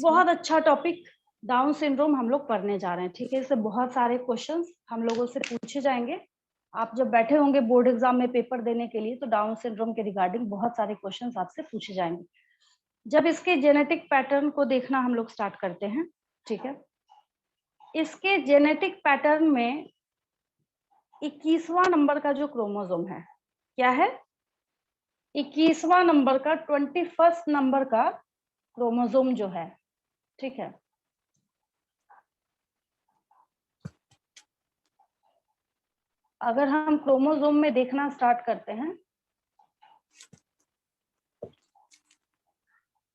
बहुत अच्छा topic down syndrome हम लोग पढ़ने जा रहे हैं। ठीक है, इससे बहुत सारे क्वेश्चंस हम लोगों से पूछे जाएंगे। आप जब बैठे होंगे बोर्ड एग्जाम में पेपर देने के लिए तो डाउन सिंड्रोम के रिगार्डिंग बहुत सारे क्वेश्चंस आपसे पूछे जाएंगे। जब इसके जेनेटिक पैटर्न को देखना हम लोग स्टार्ट करते हैं, ठीक है, इसके जेनेटिक पैटर्न में 21वां नंबर का जो क्रोमोसोम है, क्या है, 21वां नंबर का 21st नंबर का क्रोमोसोम जो है, ठीक है, अगर हम क्रोमोसोम में देखना स्टार्ट करते हैं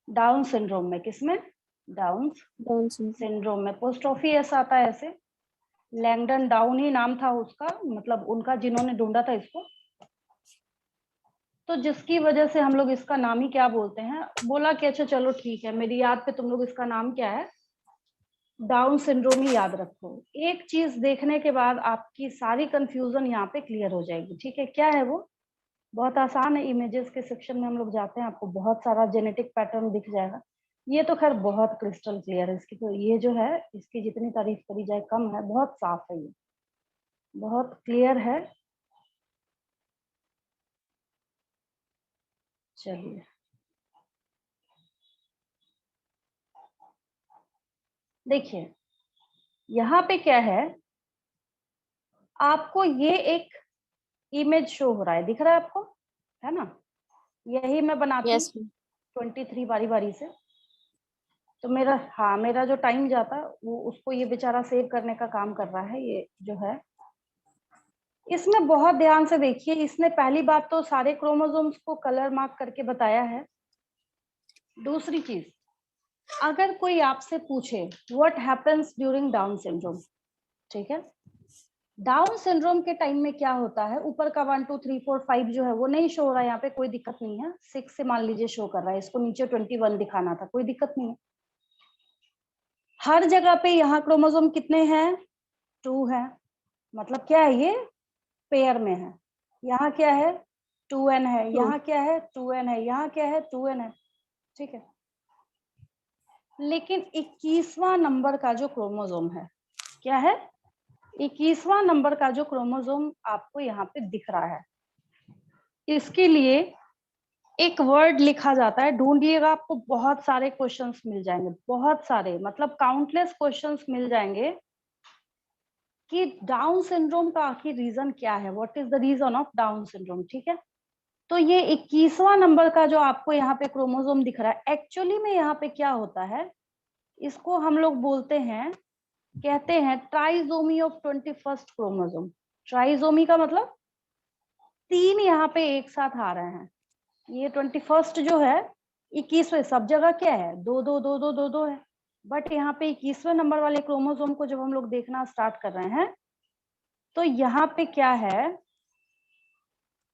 डाउन सिंड्रोम में, किसमें, डाउन सिंड्रोम में, पोस्ट्रोफी ऐसा आता है, ऐसे लैंगडन डाउन ही नाम था उसका, मतलब उनका जिन्होंने ढूंढा था इसको, तो जिसकी वजह से हम लोग इसका नाम ही क्या बोलते हैं, बोला कि अच्छा चलो ठीक है, मेरी याद पे तुम लोग इसका नाम क्या है, डाउन सिंड्रोम ही याद रखो। एक चीज देखने के बाद आपकी सारी कंफ्यूजन यहाँ पे क्लियर हो जाएगी। ठीक है, क्या है वो, बहुत आसान है। इमेजेस के सेक्शन में हम लोग जाते हैं, आपको बहुत सारा जेनेटिक पैटर्न दिख जाएगा। ये तो खैर बहुत क्रिस्टल क्लियर है इसकी, तो ये जो है इसकी जितनी तारीफ करी जाए कम है, बहुत साफ है, ये बहुत क्लियर है। चलिए, देखिए यहाँ पे क्या है, आपको ये एक इमेज शो हो रहा है, दिख रहा है आपको, है ना, यही मैं बनाती यस 23 बारी बारी से, तो मेरा, हाँ, मेरा जो टाइम जाता वो उसको ये बेचारा सेव करने का काम कर रहा है, ये जो है। इसमें बहुत ध्यान से देखिए, इसने पहली बात तो सारे क्रोमोसोम्स को कलर मार्क करके बताया है। दूसरी चीज, अगर कोई आपसे पूछे what happens during down syndrome, ठीक है, डाउन सिंड्रोम के टाइम में क्या होता है, ऊपर का 1 2 3 4 5 जो है वो नहीं शो हो रहा है यहाँ पे, कोई दिक्कत नहीं है। 6 से मान लीजिए शो कर रहा है, इसको नीचे 21 दिखाना था, कोई दिक्कत नहीं है। हर जगह पे यहाँ क्रोमोसोम कितने हैं, 2 है, मतलब क्या है, ये पेयर में है। यहाँ क्या है, 2n है, यहाँ क्या है, 2n है, यहाँ क्या है, 2n है, ठीक है। लेकिन 21वां नंबर का जो क्रोमोसोम है, क्या है, 21वां नंबर का जो क्रोमोसोम आपको यहाँ पे दिख रहा है, इसके लिए एक वर्ड लिखा जाता है, ढूंढिएगा, आपको बहुत सारे क्वेश्चंस मिल जाएंगे, बहुत सारे, मतलब काउंटलेस क्वेश्चंस मिल जाएंगे कि डाउन सिंड्रोम का आखिर रीजन क्या है, what is the reason of Down syndrome, ठीक है। तो ये 21वां नंबर का जो आपको यहाँ पे क्रोमोसोम दिख रहा है, एक्चुअली में यहाँ पे क्या होता है, इसको हम लोग बोलते हैं, कहते हैं trisomy of 21st chromosome. Trisomy का मतलब 3 यहाँ पे एक साथ आ रहे हैं। ये 21st जो है, 21वें, सब जगह क्या है, 2 2 2 2 2 2 है, बट यहाँ पे 21वें नंबर वाले क्रोमोसोम को जब हम लोग देखना स्टार्ट कर रहे हैं, तो यहाँ पे क्या है,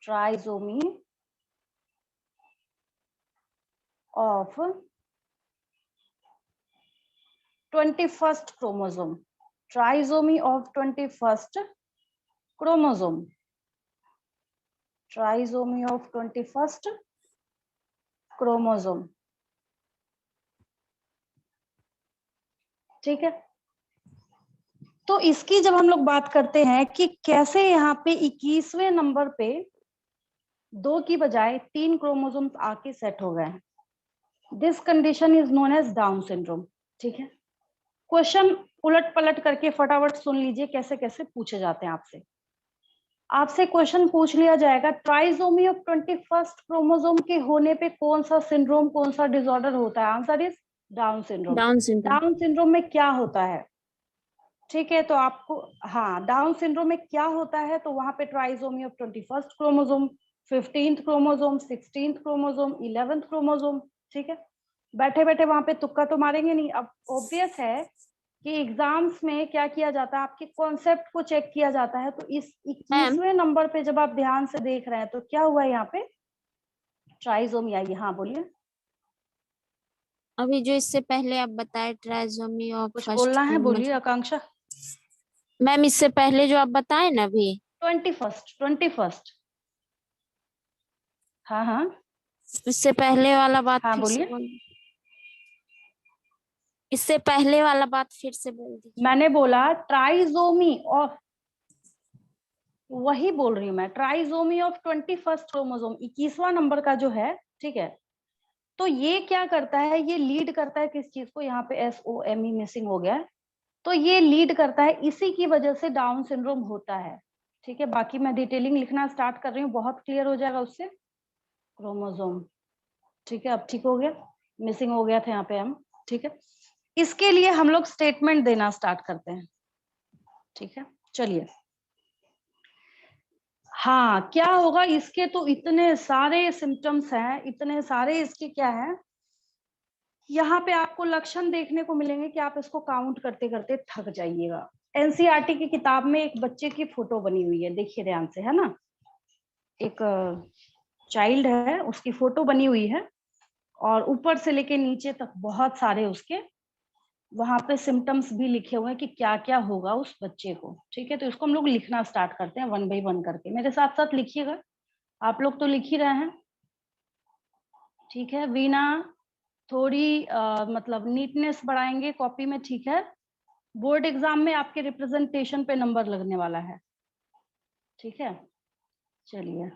trisomy of 21st chromosome, trisomy of 21st chromosome, trisomy of 21st chromosome, ठीक है। तो इसकी जब हम लोग बात करते हैं कि कैसे यहाँ पे 21वें नंबर पे 2 की बजाय 3 क्रोमोसोम्स आके सेट हो गए हैं, this condition is known as Down syndrome, ठीक है। क्वेश्चन उलट पलट करके फटाफट सुन लीजिए कैसे कैसे पूछे जाते हैं आपसे। आपसे क्वेश्चन पूछ लिया जाएगा, ट्राइजोमी ऑफ 21st क्रोमोसोम के होने पे कौन सा सिंड्रोम, कौन सा डिसऑर्डर होता है, answer is down syndrome. Down syndrome. Down syndrome में क्या होता है, ठीक है, तो आपको, हाँ, डाउन सिंड्रोम में क्या होता है, तो वहां पे trisomy of 21st chromosome, 15th chromosome, 16th chromosome, 11th chromosome, ठीक है। बैठे बैठे वहां पे तुक्का तो मारेंगे नहीं। अब ऑब्वियस है कि एग्जाम्स में क्या किया जाता है, आपके कॉन्सेप्ट को चेक किया जाता है, तो इस मैम 21वें नंबर पे जब आप ध्यान से देख रहे हैं तो क्या हुआ यहाँ पे, ट्राइजोमी आई, हाँ बोलिए, अभी जो इससे पहले आप बताए ट्राइजोमी ऑफ कुछ फर्स्ट बोलना है, बोलिए मतलब आकांक्षा। मैम इससे पहले जो आप बताए ना अभी 21st, हाँ हाँ इससे पहले वाला बात हाँ फिर से बोलिए। बोल। इससे पहले वाला बात फिर से बोल दीजिए। मैंने बोला ट्राइजोमी ऑफ, वही बोल रही हूँ मैं, ट्राइजोमी ऑफ 21st क्रोमोसोम, 21वां नंबर का जो है, ठीक है। तो ये क्या करता है, ये लीड करता है किस चीज को, यहाँ पे SOME मिसिंग हो गया है, तो ये लीड करता है, इसी की वजह से डाउन सिंड्रोम होता है, ठीक है। बाकी मैं डिटेलिंग लिखना स्टार्ट कर रही हूँ, बहुत क्लियर हो जाएगा उससे। क्रोमोसोम, ठीक है, अब ठीक हो गया, मिसिंग हो गया था यहाँ पे हम, ठीक है। इसके लिए हम लोग स्टेटमेंट देना स्टार्ट करते हैं, ठीक है। चलिए, हाँ, क्या होगा इसके, तो इतने सारे सिम्टम्स हैं, इतने सारे इसके क्या है, यहाँ पे आपको लक्षण देखने को मिलेंगे कि आप इसको काउंट करते करते थक जाइएगा। एनसीईआरटी की किताब में एक बच्चे की फोटो बनी हुई है, देखिए ध्यान से, है ना, एक चाइल्ड है, उसकी फोटो बनी हुई है, और ऊपर से लेके नीचे तक बहुत सारे उसके वहां पे सिम्टम्स भी लिखे हुए हैं कि क्या क्या होगा उस बच्चे को, ठीक है। तो इसको हम लोग लिखना स्टार्ट करते हैं 1 बाय 1 करके, मेरे साथ साथ लिखिएगा, आप लोग तो लिख ही रहे हैं, ठीक है। वीणा थोड़ी मतलब नीटनेस बढ़ाएंगे कॉपी में, ठीक है। बोर्ड एग्जाम में आपके रिप्रेजेंटेशन पे नंबर लगने वाला है, ठीक है। चलिए,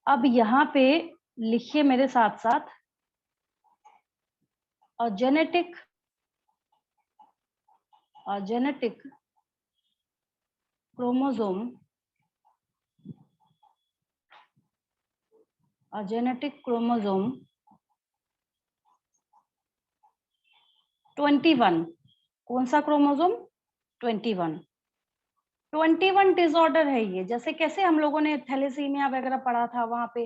अब यहाँ पे लिखिए मेरे साथ साथ, जेनेटिक क्रोमोसोम, जेनेटिक क्रोमोसोम 21, कौन सा क्रोमोसोम, 21 डिसऑर्डर है ये। जैसे कैसे हम लोगों ने थैलेसीमिया वगैरह पढ़ा था, वहां पे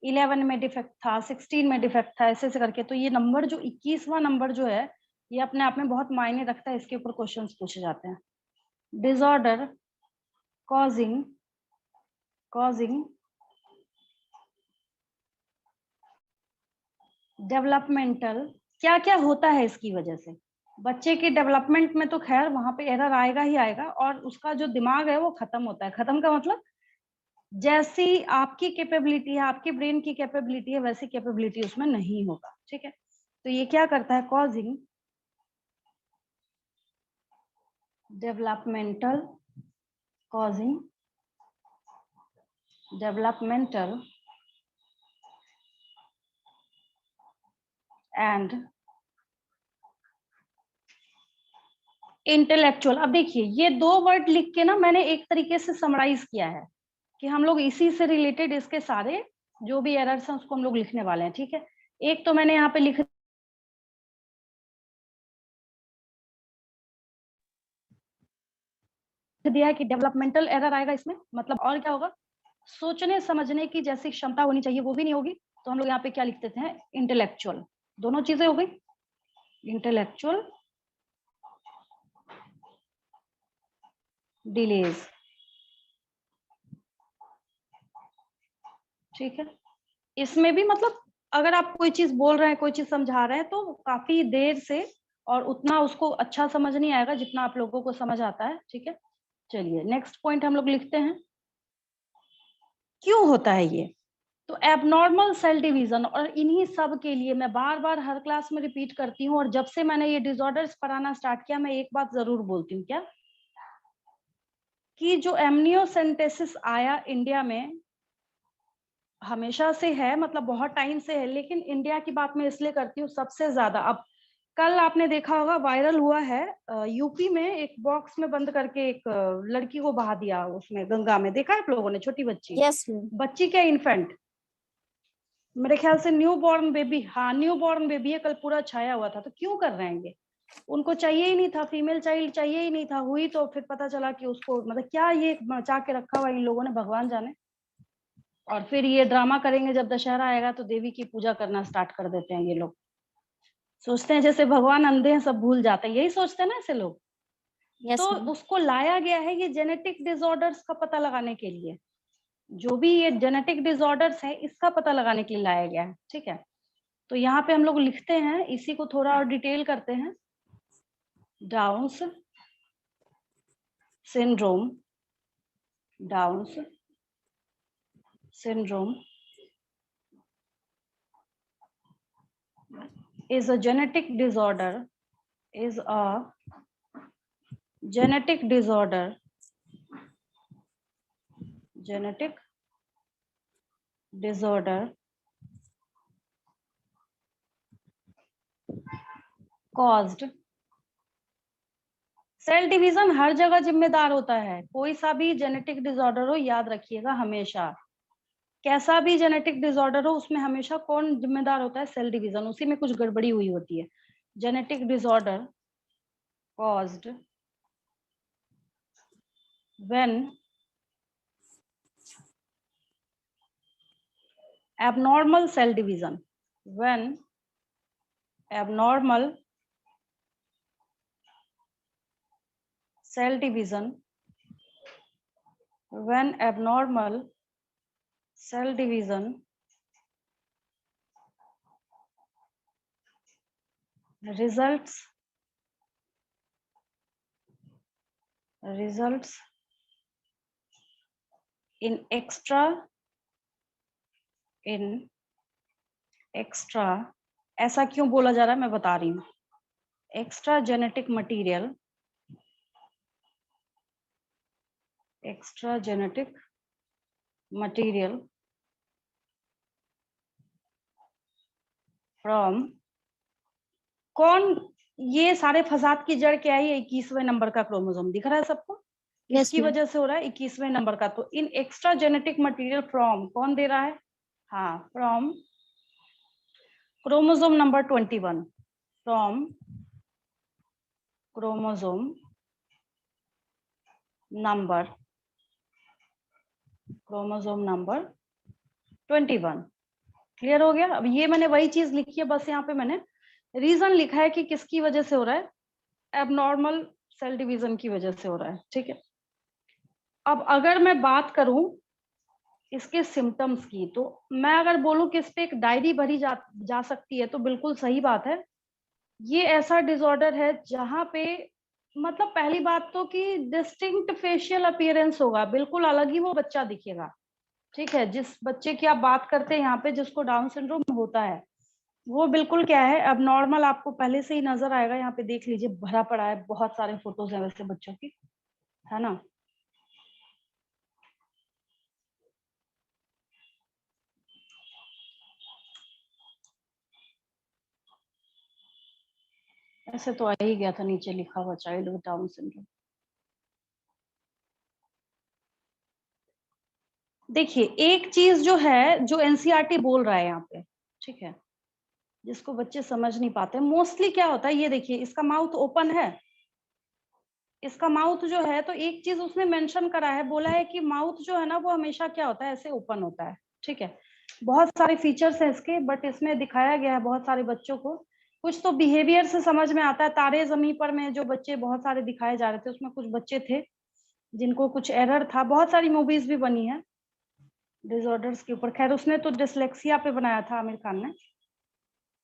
11 में डिफेक्ट था, 16 में डिफेक्ट था, ऐसे ऐसे करके। तो ये नंबर जो 21वां नंबर जो है, ये अपने आप में बहुत मायने रखता है, इसके ऊपर क्वेश्चंस पूछे जाते हैं। डिसऑर्डर कॉजिंग डेवलपमेंटल, क्या क्या होता है इसकी वजह से बच्चे के डेवलपमेंट में, तो खैर वहां पे एरर आएगा ही आएगा, और उसका जो दिमाग है वो खत्म होता है। खत्म का मतलब, जैसी आपकी कैपेबिलिटी है, आपके ब्रेन की कैपेबिलिटी है, वैसी कैपेबिलिटी उसमें नहीं होगा, ठीक है। तो ये क्या करता है, कॉजिंग डेवलपमेंटल एंड इंटेलेक्चुअल। अब देखिए, ये 2 वर्ड लिख के ना मैंने एक तरीके से समराइज किया है कि हम लोग इसी से रिलेटेड इसके सारे जो भी एरर्स हैं उसको हम लोग लिखने वाले हैं, ठीक है। एक तो मैंने यहाँ पे लिख दिया है कि डेवलपमेंटल एरर आएगा इसमें, मतलब और क्या होगा, सोचने समझने की जैसी क्षमता होनी चाहिए वो भी नहीं होगी। तो हम लोग यहाँ पे क्या लिख देते हैं, इंटेलेक्चुअल, दोनों चीजें हो गई, इंटेलेक्चुअल डिलेज, ठीक है। इसमें भी मतलब अगर आप कोई चीज बोल रहे हैं, कोई चीज समझा रहे हैं, तो काफी देर से और उतना उसको अच्छा समझ नहीं आएगा जितना आप लोगों को समझ आता है, ठीक है। चलिए, नेक्स्ट पॉइंट हम लोग लिखते हैं, क्यों होता है ये। तो एबनॉर्मल सेल डिवीजन, और इन्हीं सब के लिए मैं बार बार हर क्लास में रिपीट करती हूँ, और जब से मैंने ये डिसऑर्डर्स पढ़ाना स्टार्ट किया, मैं एक बात जरूर बोलती हूँ, क्या, कि जो एमनियोसेंटेसिस आया इंडिया में हमेशा से है, मतलब बहुत टाइम से है, लेकिन इंडिया की बात मैं इसलिए करती हूँ सबसे ज्यादा। अब कल आपने देखा होगा, वायरल हुआ है, यूपी में एक बॉक्स में बंद करके एक लड़की को बहा दिया उसमें गंगा में, देखा है आप लोगों ने, छोटी बच्ची, यस मैम। बच्ची क्या, इन्फेंट, मेरे ख्याल से न्यू बॉर्न बेबी, हाँ न्यू बॉर्न बेबी है, कल पूरा छाया हुआ था। तो क्यों कर रहे हैं ये, उनको चाहिए ही नहीं था, फीमेल चाइल्ड चाहिए ही नहीं था, हुई तो फिर पता चला कि उसको, मतलब क्या ये बचा के रखा हुआ इन लोगों ने, भगवान जाने। और फिर ये ड्रामा करेंगे, जब दशहरा आएगा तो देवी की पूजा करना स्टार्ट कर देते हैं ये लोग, सोचते हैं जैसे भगवान अंधे हैं, सब भूल जाते हैं, यही सोचते हैं ना ऐसे लोग। तो यस मैम। उसको लाया गया है ये जेनेटिक डिसऑर्डर्स का पता लगाने के लिए, जो भी ये जेनेटिक डिसऑर्डर्स है इसका पता लगाने के लिए लाया गया है, ठीक है। तो यहाँ पे हम लोग लिखते हैं, इसी को थोड़ा और डिटेल करते हैं, downs syndrome, downs syndrome is a genetic disorder, is a genetic disorder, genetic disorder caused, cell division हर जगह जिम्मेदार होता है, कोई सा भी जेनेटिक डिसऑर्डर हो याद रखिएगा हमेशा, कैसा भी जेनेटिक डिसऑर्डर हो उसमें हमेशा कौन जिम्मेदार होता है, सेल डिवीजन, उसी में कुछ गड़बड़ी हुई होती है। Genetic disorder caused when abnormal cell division, when abnormal cell division, when abnormal cell division results in extra, ऐसा क्यों बोला जा रहा है मैं बता रही हूँ, extra genetic material, extra genetic material from, कौन, ये सारे फसाद की जड़ क्या है, 21वें नंबर का क्रोमोसोम दिख रहा है सबको, किसकी वजह से हो रहा है, 21वें नंबर का, तो इन एक्स्ट्रा जेनेटिक मटीरियल फ्रॉम कौन दे रहा है, हाँ from chromosome number 21, from chromosome number 21, clear हो गया। अब ये मैंने वही चीज लिखी है, बस यहाँ पे मैंने रीजन लिखा है कि किसकी वजह से हो रहा है, एबनॉर्मल सेल डिवीजन की वजह से हो रहा है, ठीक है। अब अगर मैं बात करूं इसके सिम्टम्स की, तो मैं अगर बोलूं कि इस पे एक डायरी भरी जा सकती है तो बिल्कुल सही बात है। ये ऐसा डिसऑर्डर है जहां पे मतलब पहली बात तो कि डिस्टिंक्ट फेशियल अपीयरेंस होगा, बिल्कुल अलग ही वो बच्चा दिखेगा, ठीक है। जिस बच्चे की आप बात करते हैं यहाँ पे जिसको डाउन सिंड्रोम होता है वो बिल्कुल क्या है, अब नॉर्मल आपको पहले से ही नजर आएगा, यहाँ पे देख लीजिए भरा पड़ा है, बहुत सारे फोटोज हैं वैसे बच्चों की, है ना। ऐसे तो आ ही गया था नीचे लिखा हुआ चाइल्ड विद डाउन सिंड्रोम। देखिए एक चीज जो है, जो एनसीईआरटी बोल रहा है यहाँ पे, ठीक है, जिसको बच्चे समझ नहीं पाते, मोस्टली क्या होता है, ये देखिए इसका माउथ ओपन है, इसका माउथ जो है, तो एक चीज उसने मेंशन करा है, बोला है कि माउथ जो है ना वो हमेशा क्या होता है, ऐसे ओपन होता है, ठीक है। बहुत सारे फीचर्स हैं इसके, बट इसमें दिखाया गया है बहुत सारे बच्चों को, कुछ तो बिहेवियर से समझ में आता है। तारे जमीन पर में जो बच्चे बहुत सारे दिखाए जा रहे थे उसमें कुछ बच्चे थे जिनको कुछ एरर था, बहुत सारी मूवीज भी बनी है डिसऑर्डर्स के ऊपर, खैर उसने तो डिसलेक्सिया पे बनाया था आमिर खान ने,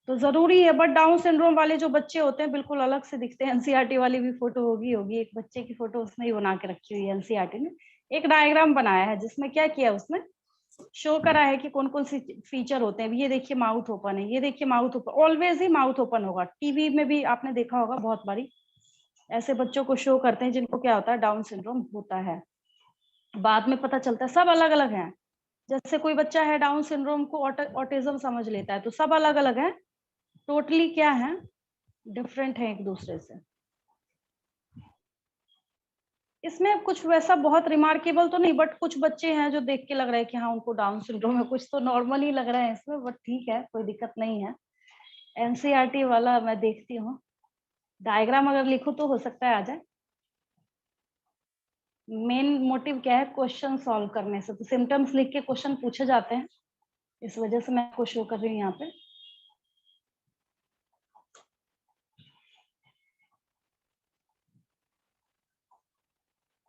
तो जरूरी है, बट डाउन सिंड्रोम वाले जो बच्चे होते हैं बिल्कुल अलग से दिखते हैं। एनसीईआरटी वाली भी फोटो होगी, एक बच्चे की फोटो उसने ही बना के रखी हुई है एनसीईआरटी ने, एक डायग्राम बनाया है जिसमें क्या किया उसने, शो करा है कि कौन कौन सी फीचर होते हैं। ये देखिए माउथ ओपन है, ये देखिए माउथ ओपन, ऑलवेज ही माउथ ओपन होगा, टीवी में भी आपने देखा होगा बहुत बारी ऐसे बच्चों को शो करते हैं जिनको क्या होता है, डाउन सिंड्रोम होता है। बाद में पता चलता है सब अलग अलग हैं, जैसे कोई बच्चा है डाउन सिंड्रोम को ऑटिज्म समझ लेता है, तो सब अलग अलग है, टोटली क्या है, डिफरेंट है एक दूसरे से। इसमें कुछ वैसा बहुत रिमार्केबल तो नहीं, बट कुछ बच्चे हैं जो देख के लग रहा है कि हाँ उनको डाउन सिंड्रोम है, कुछ तो नॉर्मल ही लग रहा है इसमें, बट ठीक है कोई दिक्कत नहीं है। एनसीईआरटी वाला मैं देखती हूँ, डायग्राम अगर लिखूं तो हो सकता है आ जाए। मेन मोटिव क्या है, क्वेश्चन सॉल्व करने से, तो सिम्टम्स लिख के क्वेश्चन पूछे जाते हैं, इस वजह से मैं आपको शो कर रही हूँ यहाँ पे।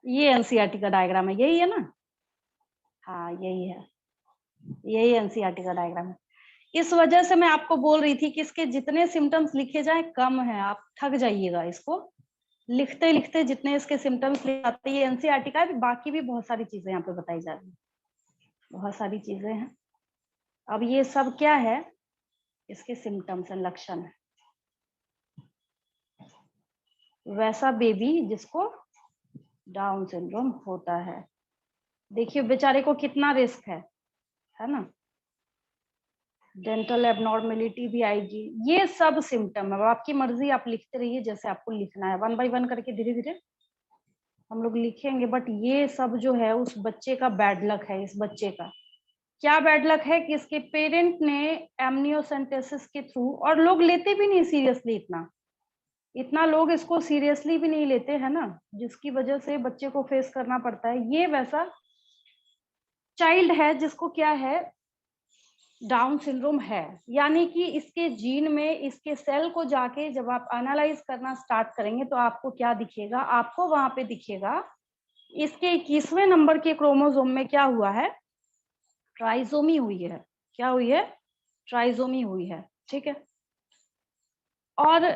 ये एनसीईआरटी का डायग्राम है, यही है ना, हाँ यही है, यही एनसीईआरटी का डायग्राम है। इस वजह से मैं आपको बोल रही थी कि इसके जितने सिम्टम्स लिखे जाए कम है, आप थक जाइएगा इसको लिखते लिखते, जितने इसके सिम्टम्स लिखे जाते हैं। ये एनसीईआरटी का है, बाकी भी बहुत सारी चीजें यहाँ पे बताई जा रही है, बहुत सारी चीजें हैं। अब ये सब क्या है, इसके सिम्टम्स एंड लक्षण है, वैसा बेबी जिसको डाउन सिंड्रोम होता है। देखिए बेचारे को कितना रिस्क है ना। डेंटल एबनॉर्मेलिटी भी आएगी, ये सब सिम्टम है। आपकी मर्जी, आप लिखते रहिए जैसे आपको लिखना है, 1 बाय 1 करके धीरे धीरे हम लोग लिखेंगे। बट ये सब जो है उस बच्चे का बैड लक है। इस बच्चे का क्या बैड लक है कि इसके पेरेंट ने एमनियोसेंटेसिस के थ्रू, और लोग लेते भी नहीं सीरियसली, इतना लोग इसको सीरियसली भी नहीं लेते है ना, जिसकी वजह से बच्चे को फेस करना पड़ता है। ये वैसा चाइल्ड है जिसको क्या है, डाउन सिंड्रोम है। यानी कि इसके जीन में, इसके सेल को जाके जब आप एनालाइज करना स्टार्ट करेंगे तो आपको क्या दिखेगा, आपको वहां पे दिखेगा इसके 21वें नंबर के क्रोमोसोम में क्या हुआ है, ट्राइसोमी हुई है। क्या हुई है, ट्राइसोमी हुई है। ठीक है। और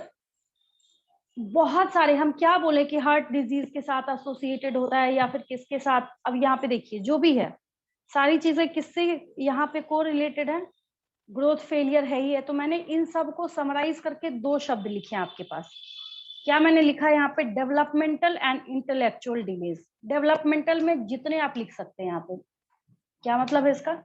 बहुत सारे, हम क्या बोले कि हार्ट डिजीज के साथ एसोसिएटेड होता है या फिर किसके साथ, अब यहाँ पे देखिए जो भी है सारी चीजें किससे यहाँ पे को रिलेटेड है, ग्रोथ फेलियर है ही है। तो मैंने इन सब को समराइज करके 2 शब्द लिखे हैं आपके पास। क्या मैंने लिखा है यहाँ पे, developmental and intellectual delays. Developmental में जितने आप लिख सकते हैं यहाँ पे। क्या मतलब है इसका,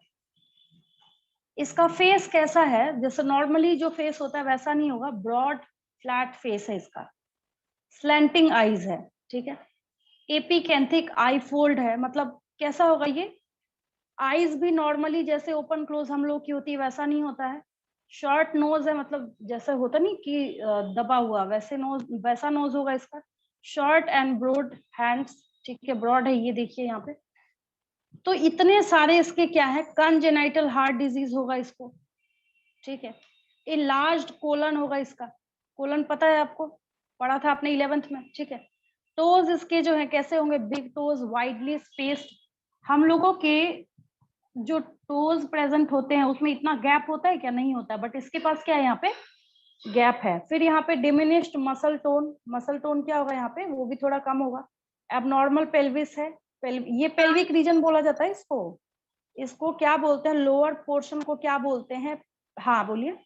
इसका फेस कैसा है, जैसे नॉर्मली जो फेस होता है वैसा नहीं होगा, ब्रॉड फ्लैट फेस है इसका, स्लैंटिंग आईज है। ठीक है। एपिकेंथिक आई फोल्ड है, मतलब कैसा होगा ये, आईज भी नॉर्मली जैसे ओपन क्लोज हम लोग की होती है वैसा नहीं होता है। शॉर्ट नोज है, मतलब जैसे होता नहीं कि दबा हुआ, वैसे नोज, वैसा नोज होगा इसका। Short and broad hands. ठीक है, ब्रॉड है ये, देखिए यहाँ पे। तो इतने सारे इसके क्या है, कंजेनाइटल हार्ट डिजीज होगा इसको। ठीक है। इलार्ज्ड कोलन होगा इसका। कोलन पता है आपको, पढ़ा था आपने 11th में। ठीक है। टोज इसके जो है कैसे होंगे, बिग टोज, वाइडली स्पेस्ड। हम लोगों के जो टोज प्रेजेंट होते हैं उसमें इतना गैप होता है क्या, नहीं होता है, बट इसके पास क्या है, यहाँ पे गैप है। फिर यहाँ पे diminished muscle tone, muscle tone क्या होगा यहाँ पे, वो भी थोड़ा कम होगा। एबनॉर्मल पेल्विस है, ये पेल्विक रीजन बोला जाता है इसको। इसको क्या बोलते हैं, लोअर पोर्शन को क्या बोलते हैं। हाँ बोलिए,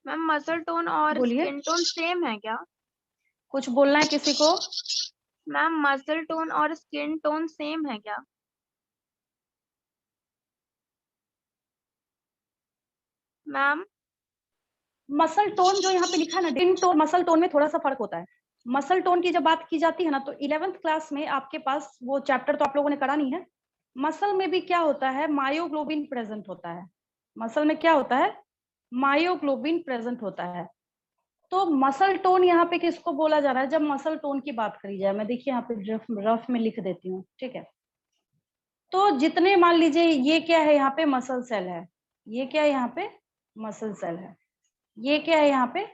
मैम मसल टोन और बोलिए, स्किन टोन सेम है क्या? कुछ बोलना है किसी को। मैम मसल टोन और स्किन टोन सेम है क्या? मैम मसल टोन जो यहाँ पे लिखा है ना, स्किन टोन मसल टोन में थोड़ा सा फर्क होता है। मसल टोन की जब बात की जाती है ना, तो 11th क्लास में आपके पास वो चैप्टर तो आप लोगों ने करा नहीं है। मसल में भी क्या होता है, मायोग्लोबिन प्रेजेंट होता है। मसल में क्या होता है, मायोग्लोबिन प्रेजेंट होता है। तो मसल टोन यहाँ पे किसको बोला जा रहा है, जब मसल टोन की बात करी जाए, मैं देखिए यहाँ पे रफ में लिख देती हूँ। ठीक है। तो जितने, मान लीजिए ये क्या है यहाँ पे, मसल सेल है, ये क्या है यहाँ पे, मसल सेल है, ये क्या है यहाँ पे,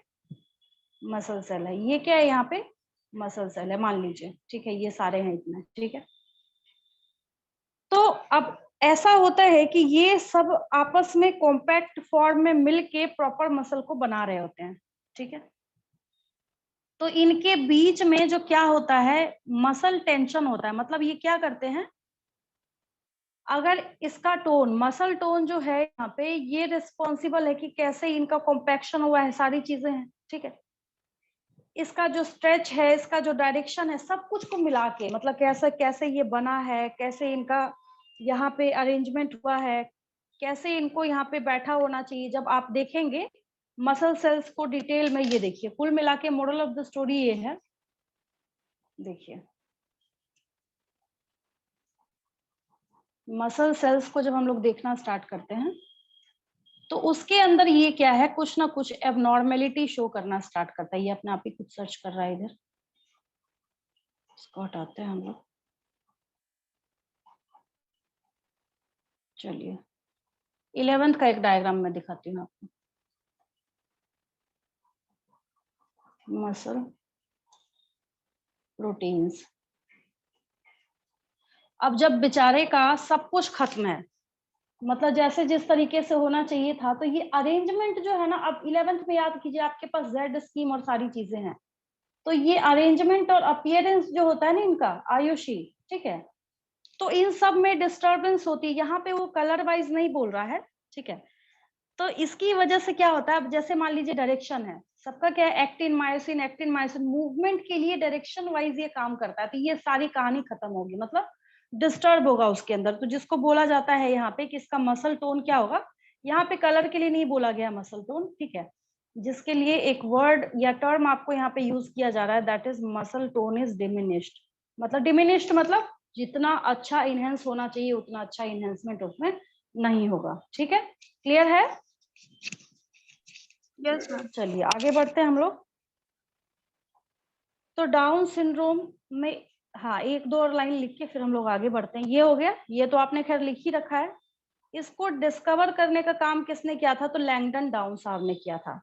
मसल सेल है, ये क्या है यहाँ पे, मसल सेल है, मान लीजिए। ठीक है, ये सारे हैं इतने। ठीक है। तो अब ऐसा होता है कि ये सब आपस में कॉम्पैक्ट फॉर्म में मिलके प्रॉपर मसल को बना रहे होते हैं। ठीक है। तो इनके बीच में जो क्या होता है, मसल टेंशन होता है। मतलब ये क्या करते हैं, अगर इसका टोन, मसल टोन जो है यहाँ पे, ये रिस्पॉन्सिबल है कि कैसे इनका कॉम्पैक्शन हुआ है, सारी चीजें हैं। ठीक है। इसका जो स्ट्रेच है, इसका जो डायरेक्शन है, सब कुछ को मिला के, मतलब कैसे कैसे ये बना है, कैसे इनका यहाँ पे अरेंजमेंट हुआ है, कैसे इनको यहाँ पे बैठा होना चाहिए। जब आप देखेंगे मसल सेल्स को डिटेल में, ये देखिए, कुल मिला के मोरल ऑफ द स्टोरी ये है। देखिए मसल सेल्स को जब हम लोग देखना स्टार्ट करते हैं तो उसके अंदर ये क्या है, कुछ ना कुछ एबनॉर्मेलिटी शो करना स्टार्ट करता है। ये अपने आप ही कुछ सर्च कर रहा है इधर, इसको हटाते हैं हम लोग। चलिए 11th का एक डायग्राम में दिखाती हूँ आपको। Muscle proteins. अब जब बेचारे का सब कुछ खत्म है, मतलब जैसे जिस तरीके से होना चाहिए था, तो ये अरेंजमेंट जो है ना, अब 11th में याद कीजिए आपके पास जेड स्कीम और सारी चीजें हैं। तो ये अरेंजमेंट और अपीयरेंस जो होता है ना इनका, आयुषी, ठीक है, तो इन सब में डिस्टरबेंस होती है। यहाँ पे वो कलर वाइज नहीं बोल रहा है। ठीक है। तो इसकी वजह से क्या होता है, अब जैसे मान लीजिए डायरेक्शन है सबका, क्या है, एक्टिन मायोसिन मूवमेंट के लिए डायरेक्शन वाइज ये काम करता है, तो ये सारी कहानी खत्म होगी, मतलब डिस्टर्ब होगा उसके अंदर। तो जिसको बोला जाता है यहाँ पे कि इसका मसल टोन क्या होगा, यहाँ पे कलर के लिए नहीं बोला गया मसल टोन, ठीक है, जिसके लिए एक वर्ड या टर्म आपको यहाँ पे यूज किया जा रहा है, that is muscle tone is diminished. मतलब डिमिनिश्ड मतलब जितना अच्छा इनहेंस होना चाहिए उतना अच्छा इनहेंसमेंट उसमें नहीं होगा। ठीक है, क्लियर है? Yes ma'am. चलिए आगे बढ़ते हैं हम लोग। तो डाउन सिंड्रोम में, हाँ, एक दो और लाइन लिख के फिर हम लोग आगे बढ़ते हैं। ये हो गया, ये तो आपने खैर लिख ही रखा है। इसको डिस्कवर करने का काम किसने किया था, तो लैंगडन डाउन साहब ने किया था।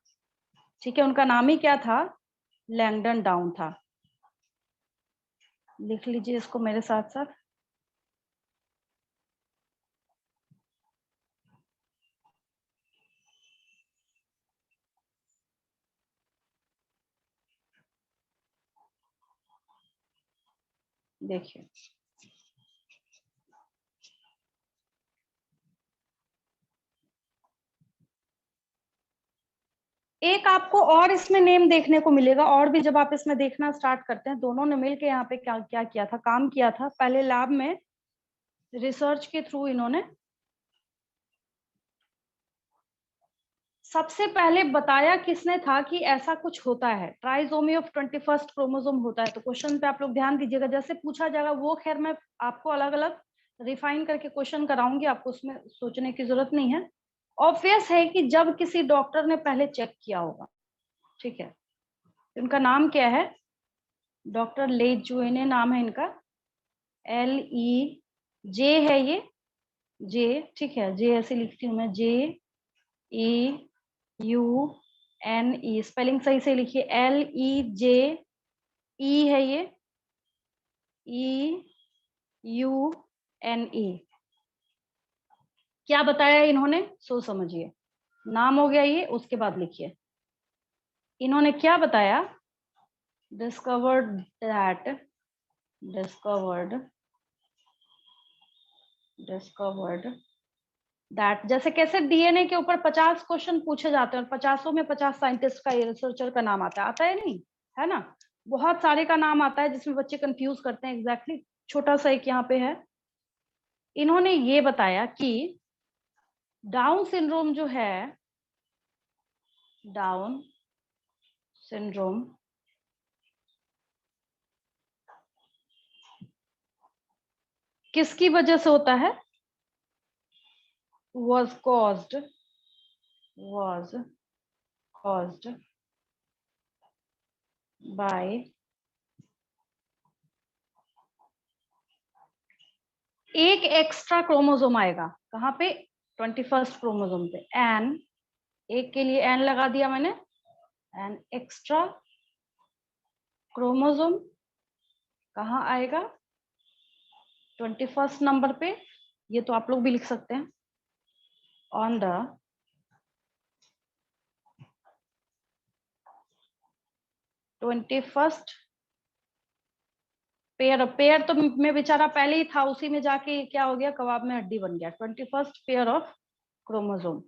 ठीक है, उनका नाम ही क्या था, लैंगडन डाउन था। लिख लीजिए इसको मेरे साथ साथ। देखिए, एक आपको और इसमें नेम देखने को मिलेगा, और भी जब आप इसमें देखना स्टार्ट करते हैं, दोनों ने मिलकर यहाँ पे क्या क्या किया था, काम किया था। पहले लैब में रिसर्च के थ्रू इन्होंने सबसे पहले बताया किसने था कि ऐसा कुछ होता है, ट्राइसोमी ऑफ 21st क्रोमोसोम होता है। तो क्वेश्चन पे आप लोग ध्यान दीजिएगा, जैसे पूछा जाएगा वो खैर मैं आपको अलग अलग रिफाइन करके क्वेश्चन कराऊंगी, आपको उसमें सोचने की जरूरत नहीं है। ऑब्वियस है कि जब किसी डॉक्टर ने पहले चेक किया होगा, ठीक है, उनका नाम क्या है, डॉक्टर लेजुएने नाम है इनका, LE है ये, जे, ठीक है, जे ऐसे लिखती हूँ मैं, JEUNE, स्पेलिंग सही से लिखिए, LEJE है ये, EUNE। क्या बताया इन्होंने, सोच समझिए, नाम हो गया ये, उसके बाद लिखिए इन्होंने क्या बताया, डिस्कवर्ड दैट, जैसे कैसे डीएनए के ऊपर 50 क्वेश्चन पूछे जाते हैं और 50 में 50 साइंटिस्ट का, रिसर्चर का नाम आता है नहीं, है ना, बहुत सारे का नाम आता है जिसमें बच्चे कंफ्यूज करते हैं। एग्जैक्टली छोटा सा एक यहाँ पे है, इन्होंने ये बताया कि डाउन सिंड्रोम जो है, डाउन सिंड्रोम किसकी वजह से होता है, was caused by एक एक्स्ट्रा क्रोमोसोम आएगा, कहाँ पे, 21st क्रोमोसोम पे, एन, एक के लिए एन लगा दिया मैंने, एन एक्स्ट्रा क्रोमोसोम कहाँ आएगा, 21st नंबर पे। ये तो आप लोग भी लिख सकते हैं, ऑन द 21st पेयर तो में बेचारा पहले ही था, उसी में जाके क्या हो गया, कबाब में हड्डी बन गया। 21st पेयर ऑफ क्रोमोसोम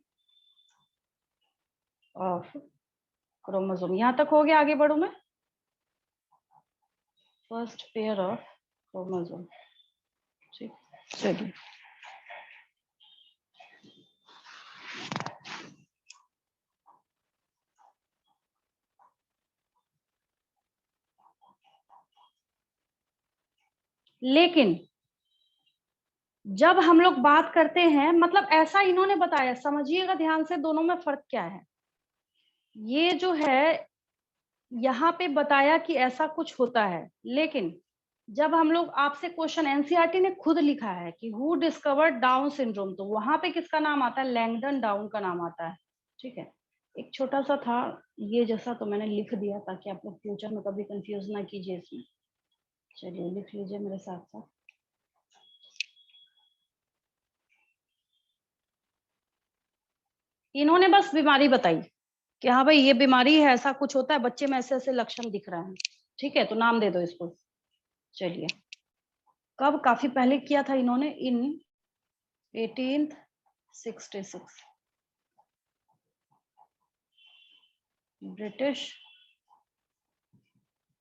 यहाँ तक हो गया, आगे बढ़ू मैं, फर्स्ट पेयर ऑफ क्रोमोसोम, ठीक, चलिए लेकिन जब हम लोग बात करते हैं, मतलब ऐसा इन्होंने बताया, समझिएगा ध्यान से दोनों में फर्क क्या है। ये जो है यहाँ पे बताया कि ऐसा कुछ होता है, लेकिन जब हम लोग, आपसे क्वेश्चन एनसीईआरटी ने खुद लिखा है कि हु डिस्कवर्ड डाउन सिंड्रोम, तो वहां पे किसका नाम आता है, लैंगडन डाउन का नाम आता है। ठीक है, एक छोटा सा था ये जैसा, तो मैंने लिख दिया ताकि आप लोग फ्यूचर में कभी कंफ्यूज ना कीजिए इसमें। चलिए लिख लीजिए मेरे साथ साथ। इन्होंने बस बीमारी बताई कि हाँ भाई ये बीमारी है, ऐसा कुछ होता है, बच्चे में ऐसे ऐसे लक्षण दिख रहे हैं, ठीक है, तो नाम दे दो इसको। चलिए, कब, काफी पहले किया था इन्होंने, इन 1866। ब्रिटिश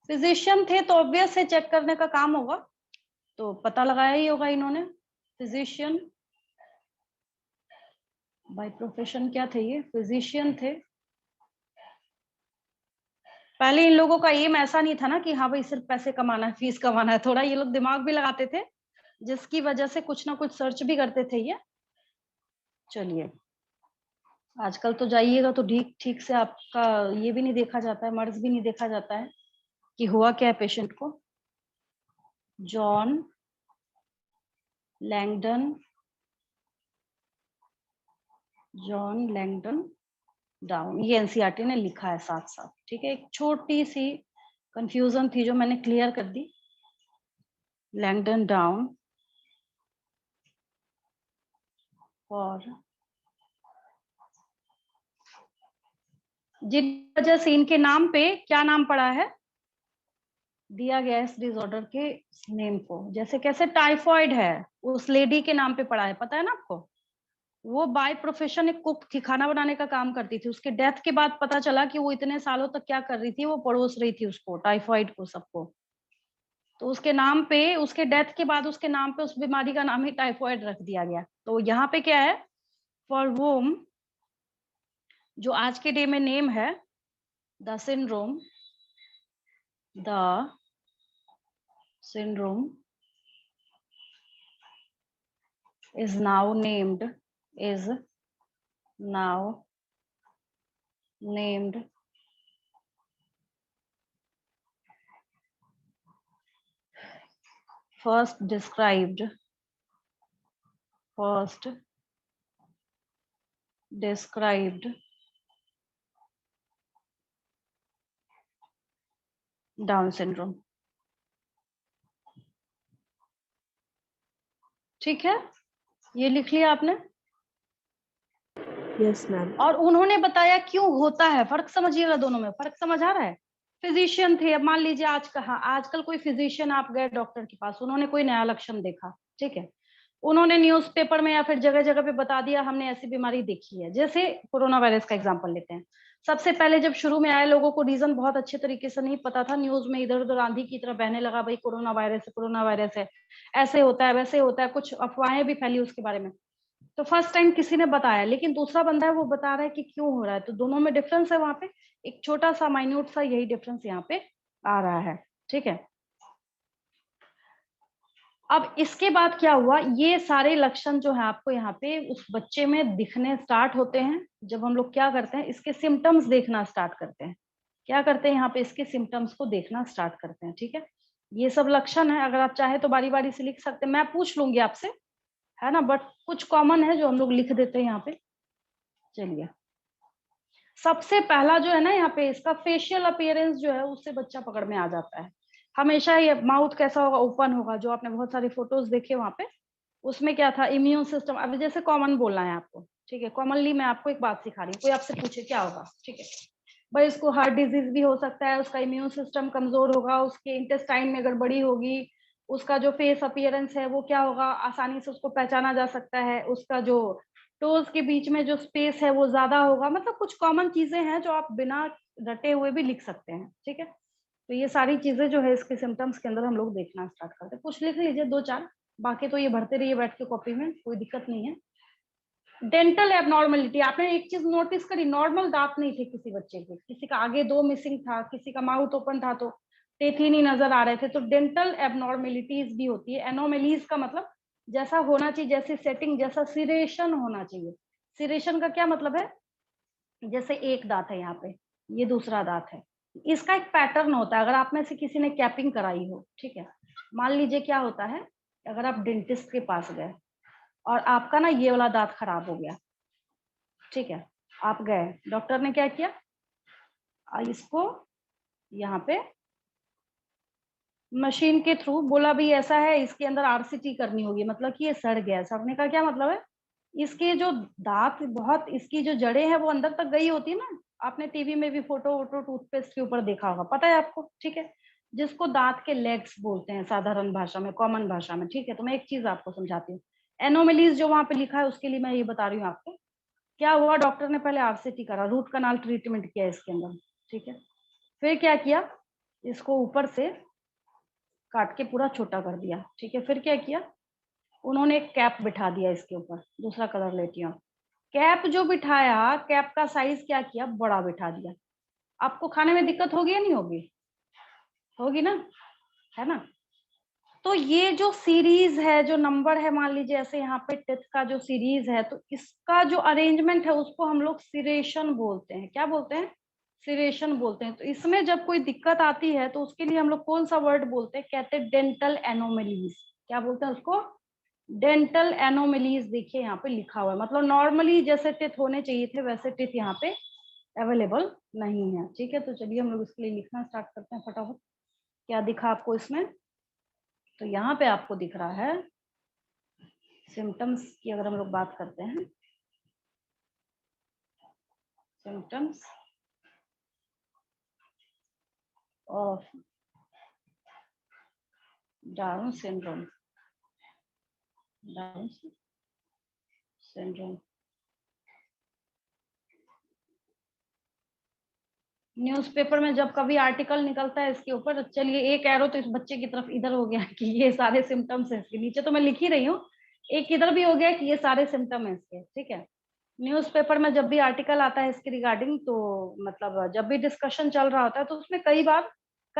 फिजिशियन थे तो ऑब्वियस है चेक करने का काम होगा, तो पता लगाया ही होगा इन्होंने। फिजिशियन बाय प्रोफेशन क्या थे, ये फिजिशियन थे। पहले इन लोगों का एम ऐसा नहीं था ना कि हाँ भाई सिर्फ पैसे कमाना है, फीस कमाना है, थोड़ा ये लोग दिमाग भी लगाते थे, जिसकी वजह से कुछ ना कुछ सर्च भी करते थे ये। चलिए, आजकल तो जाइएगा तो ठीक ठीक से आपका ये भी नहीं देखा जाता है, मर्ज भी नहीं देखा जाता है कि हुआ क्या है पेशेंट को। John Langdon, John Langdon down, ये एनसीईआरटी ने लिखा है साथ साथ, ठीक है। एक छोटी सी कंफ्यूजन थी जो मैंने क्लियर कर दी। लैंगडन डाउन और जिन वजह से इनके नाम पे क्या नाम पड़ा है, दिया गया इस डिसऑर्डर के नेम को, जैसे कैसे टाइफॉइड है उस लेडी के नाम पे पड़ा है, पता है ना आपको। वो बाय प्रोफेशन एक कुक थी, खाना बनाने का काम करती थी। उसके डेथ के बाद पता चला कि वो इतने सालों तक क्या कर रही थी, वो परोस रही थी उसको, टाइफॉइड को, सबको। तो उसके नाम पे, उसके डेथ के बाद उसके नाम पे उस बीमारी का नाम ही टाइफॉइड रख दिया गया। तो यहाँ पे क्या है, फॉर वोम, जो आज के डे में नेम है, the syndrome, the syndrome is now named, is now named first described down syndrome. ठीक है, ये लिख लिया आपने। Yes ma'am. और उन्होंने बताया क्यों होता है, फर्क समझिएगा, दोनों में फर्क समझ आ रहा है। फिजिशियन थे, अब मान लीजिए आज कहा, आजकल कोई फिजिशियन आप गए डॉक्टर के पास, उन्होंने कोई नया लक्षण देखा, ठीक है, उन्होंने न्यूज़पेपर में या फिर जगह जगह पे बता दिया हमने ऐसी बीमारी देखी है। जैसे कोरोना वायरस का एग्जांपल लेते हैं, सबसे पहले जब शुरू में आए लोगों को रीजन बहुत अच्छे तरीके से नहीं पता था, न्यूज में इधर उधर आंधी की तरह बहने लगा, भाई कोरोना वायरस है, कोरोना वायरस है, ऐसे होता है वैसे होता है, कुछ अफवाहें भी फैली उसके बारे में। तो फर्स्ट टाइम किसी ने बताया, लेकिन दूसरा बंदा है वो बता रहा है कि क्यों हो रहा है, तो दोनों में डिफरेंस है। वहां पे एक छोटा सा माइन्यूट सा यही डिफरेंस यहाँ पे आ रहा है, ठीक है। अब इसके बाद क्या हुआ, ये सारे लक्षण जो है आपको यहाँ पे उस बच्चे में दिखने स्टार्ट होते हैं जब हम लोग क्या करते हैं, इसके सिम्टम्स देखना स्टार्ट करते हैं। क्या करते हैं यहाँ पे, इसके सिम्टम्स को देखना स्टार्ट करते हैं, ठीक है। ये सब लक्षण है, अगर आप चाहे तो बारी बारी से लिख सकते हैं, मैं पूछ लूंगी आपसे, है ना, बट कुछ कॉमन है जो हम लोग लिख देते हैं यहाँ पे। चलिए, सबसे पहला जो है ना यहाँ पे, इसका फेशियल अपीयरेंस जो है उससे बच्चा पकड़ में आ जाता है। हमेशा ये माउथ कैसा होगा, ओपन होगा, जो आपने बहुत सारे फोटोज देखे वहां पे, उसमें क्या था, इम्यून सिस्टम। अब जैसे कॉमन बोलना है आपको, ठीक है, कॉमनली मैं आपको एक बात सिखा रही हूँ, कोई आपसे पूछे क्या होगा, ठीक है, भाई इसको हार्ट डिजीज भी हो सकता है, उसका इम्यून सिस्टम कमजोर होगा, उसके इंटेस्टाइन में गड़बड़ी होगी, उसका जो फेस अपीयरेंस है वो क्या होगा, आसानी से उसको पहचाना जा सकता है, उसका जो टोज के बीच में जो स्पेस है वो ज्यादा होगा। मतलब कुछ कॉमन चीजें हैं जो आप बिना रटे हुए भी लिख सकते हैं, ठीक है। तो ये सारी चीजें जो है इसके सिम्टम्स के अंदर हम लोग देखना स्टार्ट करते हैं। कुछ लिख लीजिए, दो चार, बाकी तो ये भरते रहिए बैठ के कॉपी में, कोई दिक्कत नहीं है। डेंटल एबनॉर्मलिटी, आपने एक चीज नोटिस करी, नॉर्मल दांत नहीं थे किसी बच्चे के, किसी का आगे दो मिसिंग था, किसी का माउथ ओपन था तो टेथ ही नहीं नजर आ रहे थे। तो डेंटल एबनॉर्मेलिटीज भी होती है। एनोमेलीज का मतलब जैसा होना चाहिए, जैसी सेटिंग, जैसा सिरेशन होना चाहिए। सिरेशन का क्या मतलब है, जैसे एक दांत है यहाँ पे, ये दूसरा दांत है, इसका एक पैटर्न होता है। अगर आप में से किसी ने कैपिंग कराई हो, ठीक है, मान लीजिए क्या होता है, अगर आप डेंटिस्ट के पास गए और आपका ना ये वाला दांत खराब हो गया, ठीक है, आप गए, डॉक्टर ने क्या किया, इसको यहाँ पे मशीन के थ्रू बोला भी ऐसा है, इसके अंदर आरसीटी करनी होगी, मतलब कि ये सड़ गया। सड़ने का क्या मतलब है, इसके जो दांत, बहुत इसकी जो जड़ें हैं वो अंदर तक गई होती है ना। आपने टीवी में भी फोटो वोटो टूथपेस्ट के ऊपर देखा होगा, पता है आपको, ठीक है, जिसको दांत के लेग्स बोलते हैं साधारण भाषा में, कॉमन भाषा में, ठीक है। तो मैं एक चीज आपको समझाती हूँ, एनोमेलीज जो वहां पे लिखा है उसके लिए मैं ये बता रही हूँ आपको। क्या हुआ, डॉक्टर ने पहले आरसीटी करा, रूट कनाल ट्रीटमेंट किया इसके अंदर, ठीक है, फिर क्या किया, इसको ऊपर से काट के पूरा छोटा कर दिया। ठीक है, फिर क्या किया, उन्होंने एक कैप बिठा दिया इसके ऊपर। दूसरा कलर लेती हूँ। कैप जो बिठाया, कैप का साइज क्या किया, बड़ा बिठा दिया। आपको खाने में दिक्कत होगी या नहीं होगी? होगी ना, है ना। तो ये जो सीरीज है, जो नंबर है, मान लीजिए ऐसे यहाँ पे टेथ का जो सीरीज है, तो इसका जो अरेंजमेंट है उसको हम लोग सिरेशन बोलते हैं। क्या बोलते हैं? सिरेशन बोलते हैं। तो इसमें जब कोई दिक्कत आती है तो उसके लिए हम लोग कौन सा वर्ड बोलते हैं? कहते हैं डेंटल एनोमलीज। क्या बोलते हैं उसको? Dental anomalies. देखिए यहाँ पे लिखा हुआ है, मतलब नॉर्मली जैसे टेथ होने चाहिए थे वैसे टेथ यहाँ पे अवेलेबल नहीं है। ठीक है, तो चलिए हम लोग इसके लिए लिखना स्टार्ट करते हैं फटाफट। क्या दिखा आपको इसमें? तो यहाँ पे आपको दिख रहा है सिम्टम्स की। अगर हम लोग बात करते हैं symptoms of Down syndrome, down syndrome. Newspaper में जब कभी आर्टिकल निकलता है इसके ऊपर, चलिए एक एरो तो इस बच्चे की तरफ इधर हो गया कि ये सारे सिम्टम्स है इसके। नीचे तो मैं लिख ही रही हूँ, एक इधर भी हो गया कि ये सारे सिम्टम है इसके। ठीक है, न्यूज़पेपर में जब भी आर्टिकल आता है इसके रिगार्डिंग, तो मतलब जब भी डिस्कशन चल रहा होता है तो उसमें कई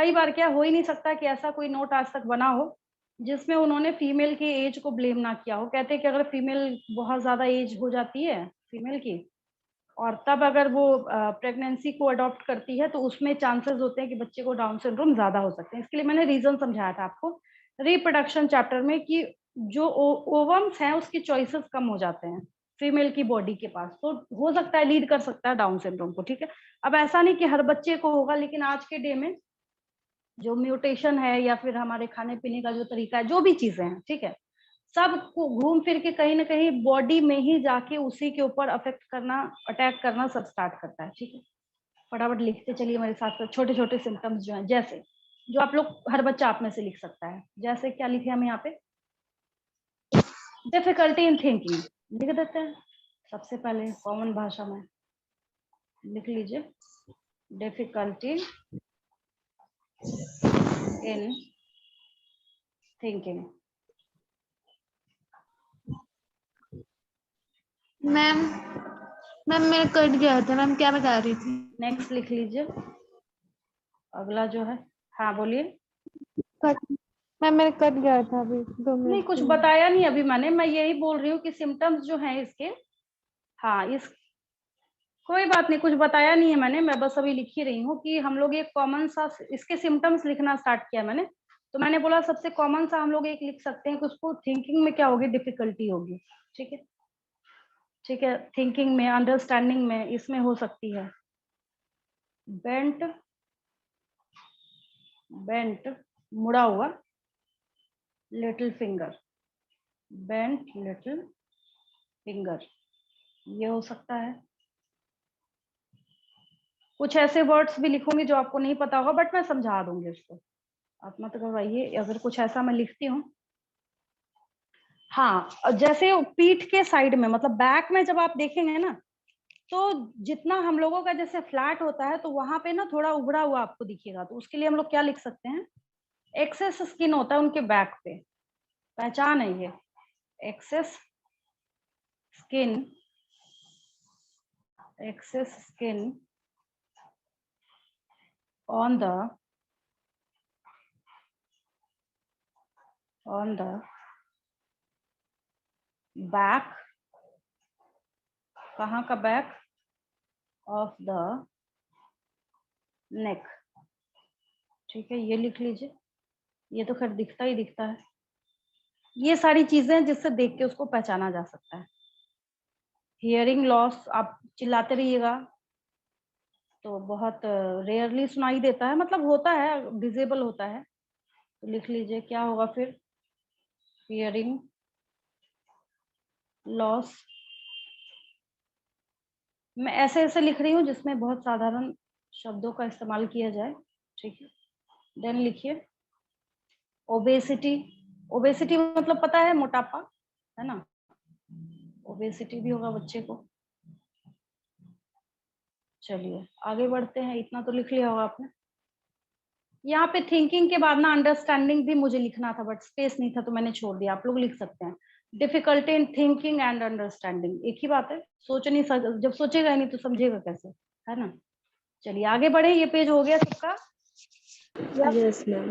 बार क्या हो ही नहीं सकता कि ऐसा कोई नोट आज तक बना हो जिसमें उन्होंने फीमेल की एज को ब्लेम ना किया हो। कहते हैं कि अगर फीमेल बहुत ज्यादा एज हो जाती है फीमेल की, और तब अगर वो प्रेगनेंसी को अडॉप्ट करती है, तो उसमें चांसेस होते हैं कि बच्चे को डाउन सिंड्रोम ज्यादा हो सकते हैं। इसके लिए मैंने रीजन समझाया था आपको रिप्रोडक्शन चैप्टर में कि जो ओवम्स हैं उसकी चॉइसेस कम हो जाते हैं फीमेल की बॉडी के पास, तो हो सकता है लीड कर सकता है डाउन सिंड्रोम को। ठीक है, अब ऐसा नहीं कि हर बच्चे को होगा, लेकिन आज के डे में जो म्यूटेशन है या फिर हमारे खाने पीने का जो तरीका है, जो भी चीजें हैं, ठीक है, सब को घूम फिर के कहीं ना कहीं बॉडी में ही जाके उसी के ऊपर अफेक्ट करना, अटैक करना सब स्टार्ट करता है। ठीक है, फटाफट लिखते चलिए मेरे साथ। छोटे छोटे सिम्टम्स जो हैं, जैसे जो आप लोग, हर बच्चा आप में से लिख सकता है। जैसे क्या लिखे हम यहाँ पे? डिफिकल्टी इन थिंकिंग लिख देते हैं। सबसे पहले कॉमन भाषा में लिख लीजिए, difficulty in thinking. Ma'am ma'am मेरा कट गया था मैम, क्या बता रही थी? नेक्स्ट लिख लीजिए, अगला जो है। हाँ बोलिए। मैम मेरा कट गया था अभी 2 नहीं, मिनट कुछ के लिए। बताया नहीं अभी मैंने, मैं यही बोल रही हूँ कि सिम्टम्स जो हैं इसके, हाँ इस, कोई बात नहीं, कुछ बताया नहीं है मैंने, मैं बस अभी लिख ही रही हूँ कि हम लोग एक कॉमन सा इसके सिम्टम्स लिखना स्टार्ट किया मैंने। तो मैंने बोला सबसे कॉमन सा हम लोग एक लिख सकते हैं कि उसको थिंकिंग में क्या होगी, डिफिकल्टी होगी। ठीक है, ठीक है, थिंकिंग में, अंडरस्टैंडिंग में, इसमें हो सकती है बेंट, बेंट मुड़ा हुआ, little finger, bent little finger, ये हो सकता है। कुछ ऐसे वर्ड्स भी लिखूंगी जो आपको नहीं पता होगा, बट मैं समझा दूंगी उसको, आप मत घबराइए अगर कुछ ऐसा मैं लिखती हूँ। हाँ, जैसे पीठ के साइड में, मतलब बैक में जब आप देखेंगे ना, तो जितना हम लोगों का जैसे फ्लैट होता है, तो वहां पे ना थोड़ा उभरा हुआ आपको दिखेगा। तो उसके लिए हम लोग क्या लिख सकते हैं? एक्सेस स्किन होता है उनके बैक पे, पहचान है ये, excess skin, excess skin on the back, कहाँ का बैक? Of the neck. ठीक है, ये लिख लीजिए, ये तो खैर दिखता ही दिखता है। ये सारी चीजें जिससे देख के उसको पहचाना जा सकता है। हियरिंग लॉस, आप चिल्लाते रहिएगा तो बहुत रेयरली सुनाई देता है, मतलब होता है, डिजेबल होता है। तो लिख लीजिए क्या होगा फिर, हियरिंग लॉस। मैं ऐसे ऐसे लिख रही हूँ जिसमें बहुत साधारण शब्दों का इस्तेमाल किया जाए। ठीक है, देन लिखिए ओबेसिटी। ओबेसिटी मतलब पता है, मोटापा, है ना। ओबेसिटी भी होगा बच्चे को। चलिए आगे बढ़ते हैं, इतना तो लिख लिया होगा आपने। यहाँ पे थिंकिंग के बाद ना अंडरस्टैंडिंग भी मुझे लिखना था, बट स्पेस नहीं था तो मैंने छोड़ दिया, आप लोग लिख सकते हैं। Difficulty in thinking and understanding एक ही बात है, सोच नहीं सक, जब सोचेगा नहीं तो समझेगा कैसे, है ना। चलिए आगे बढ़े, ये पेज हो गया सबका। Yes ma'am.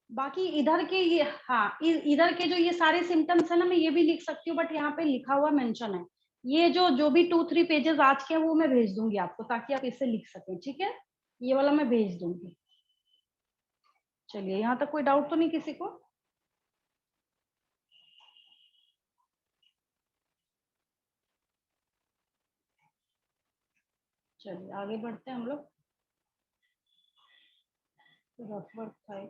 बाकी इधर के ये, हाँ इधर के जो ये सारे सिम्टम्स है ना, मैं ये भी लिख सकती हूँ, बट यहाँ पे लिखा हुआ मेंशन है। ये जो भी 2-3 पेजेस आज के हैं वो मैं भेज दूंगी आपको, ताकि आप इससे लिख सकें, ठीक है। ये वाला मैं भेज दूंगी। चलिए यहाँ तक कोई डाउट तो नहीं किसी को। चलिए आगे बढ़ते हैं हम लोग। रफवर्क था